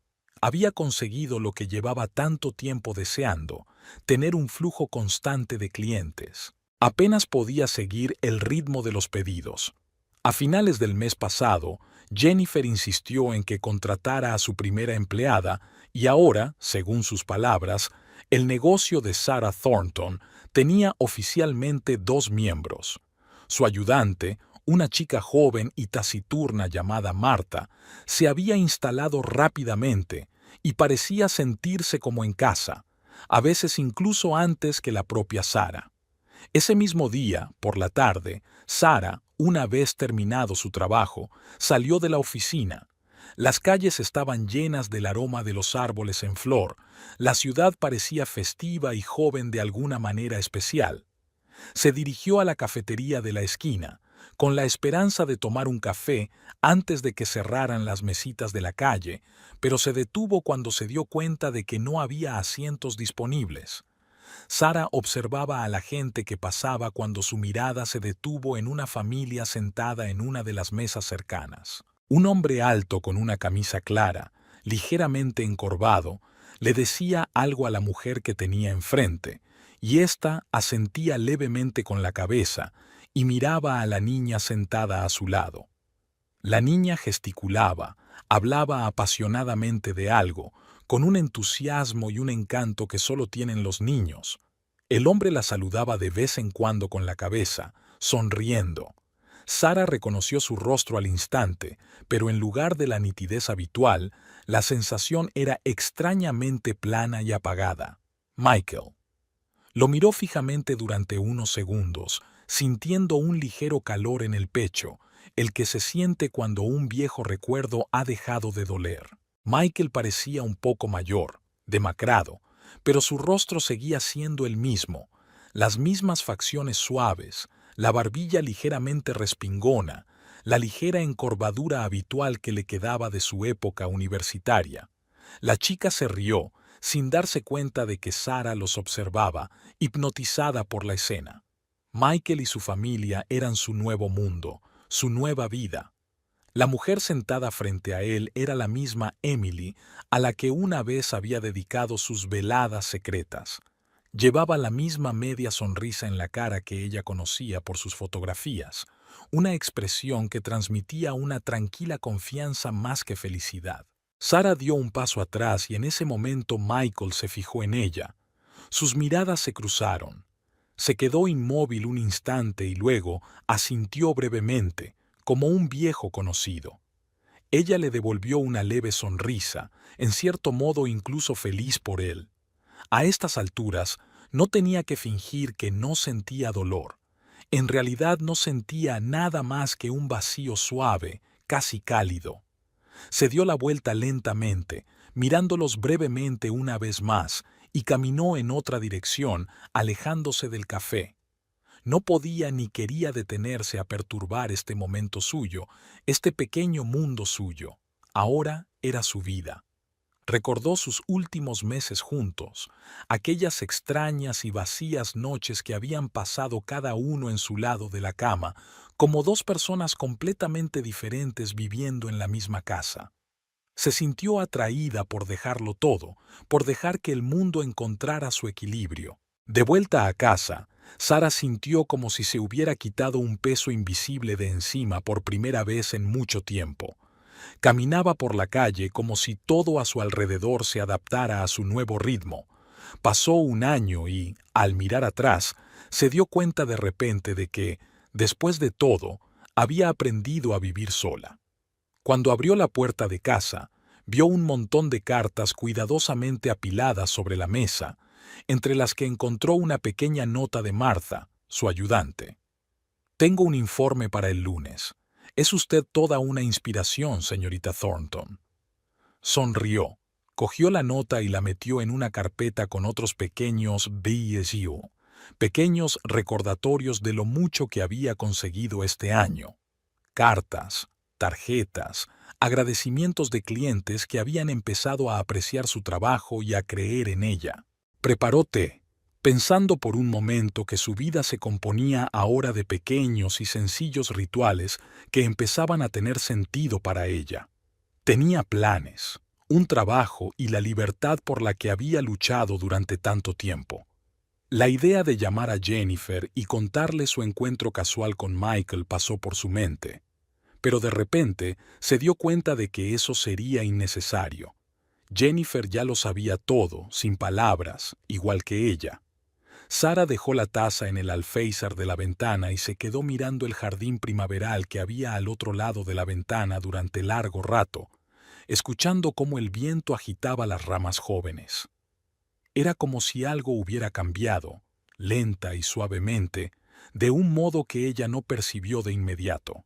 Había conseguido lo que llevaba tanto tiempo deseando, tener un flujo constante de clientes. Apenas podía seguir el ritmo de los pedidos. A finales del mes pasado, Jennifer insistió en que contratara a su primera empleada y ahora, según sus palabras, el negocio de Sarah Thornton tenía oficialmente 2 miembros. Su ayudante, una chica joven y taciturna llamada Marta, se había instalado rápidamente y parecía sentirse como en casa, a veces incluso antes que la propia Sara. Ese mismo día, por la tarde, Sara, una vez terminado su trabajo, salió de la oficina. Las calles estaban llenas del aroma de los árboles en flor. La ciudad parecía festiva y joven de alguna manera especial. Se dirigió a la cafetería de la esquina, con la esperanza de tomar un café antes de que cerraran las mesitas de la calle, pero se detuvo cuando se dio cuenta de que no había asientos disponibles. Sara observaba a la gente que pasaba cuando su mirada se detuvo en una familia sentada en una de las mesas cercanas. Un hombre alto con una camisa clara, ligeramente encorvado, le decía algo a la mujer que tenía enfrente, y ésta asentía levemente con la cabeza y miraba a la niña sentada a su lado. La niña gesticulaba, hablaba apasionadamente de algo, con un entusiasmo y un encanto que solo tienen los niños. El hombre la saludaba de vez en cuando con la cabeza, sonriendo. Sara reconoció su rostro al instante, pero en lugar de la nitidez habitual, la sensación era extrañamente plana y apagada. Michael. Lo miró fijamente durante unos segundos, sintiendo un ligero calor en el pecho, el que se siente cuando un viejo recuerdo ha dejado de doler. Michael parecía un poco mayor, demacrado, pero su rostro seguía siendo el mismo, las mismas facciones suaves, la barbilla ligeramente respingona, la ligera encorvadura habitual que le quedaba de su época universitaria. La chica se rió, sin darse cuenta de que Sara los observaba, hipnotizada por la escena. Michael y su familia eran su nuevo mundo, su nueva vida. La mujer sentada frente a él era la misma Emily a la que una vez había dedicado sus veladas secretas. Llevaba la misma media sonrisa en la cara que ella conocía por sus fotografías, una expresión que transmitía una tranquila confianza más que felicidad. Sara dio un paso atrás y en ese momento Michael se fijó en ella. Sus miradas se cruzaron. Se quedó inmóvil un instante y luego asintió brevemente, como un viejo conocido. Ella le devolvió una leve sonrisa, en cierto modo incluso feliz por él. A estas alturas, no tenía que fingir que no sentía dolor. En realidad no sentía nada más que un vacío suave, casi cálido. Se dio la vuelta lentamente, mirándolos brevemente una vez más, y caminó en otra dirección, alejándose del café. No podía ni quería detenerse a perturbar este momento suyo, este pequeño mundo suyo. Ahora era su vida. Recordó sus últimos meses juntos, aquellas extrañas y vacías noches que habían pasado cada uno en su lado de la cama, como 2 personas completamente diferentes viviendo en la misma casa. Se sintió atraída por dejarlo todo, por dejar que el mundo encontrara su equilibrio. De vuelta a casa, Sara sintió como si se hubiera quitado un peso invisible de encima por primera vez en mucho tiempo. Caminaba por la calle como si todo a su alrededor se adaptara a su nuevo ritmo. Pasó un año y, al mirar atrás, se dio cuenta de repente de que, después de todo, había aprendido a vivir sola. Cuando abrió la puerta de casa, vio un montón de cartas cuidadosamente apiladas sobre la mesa, entre las que encontró una pequeña nota de Martha, su ayudante. Tengo un informe para el lunes. Es usted toda una inspiración, señorita Thornton. Sonrió, cogió la nota y la metió en una carpeta con otros pequeños BSU, pequeños recordatorios de lo mucho que había conseguido este año. Cartas, tarjetas, agradecimientos de clientes que habían empezado a apreciar su trabajo y a creer en ella. Preparó té, pensando por un momento que su vida se componía ahora de pequeños y sencillos rituales que empezaban a tener sentido para ella. Tenía planes, un trabajo y la libertad por la que había luchado durante tanto tiempo. La idea de llamar a Jennifer y contarle su encuentro casual con Michael pasó por su mente, pero de repente se dio cuenta de que eso sería innecesario. Jennifer ya lo sabía todo, sin palabras, igual que ella. Sara dejó la taza en el alféizar de la ventana y se quedó mirando el jardín primaveral que había al otro lado de la ventana durante largo rato, escuchando cómo el viento agitaba las ramas jóvenes. Era como si algo hubiera cambiado, lenta y suavemente, de un modo que ella no percibió de inmediato.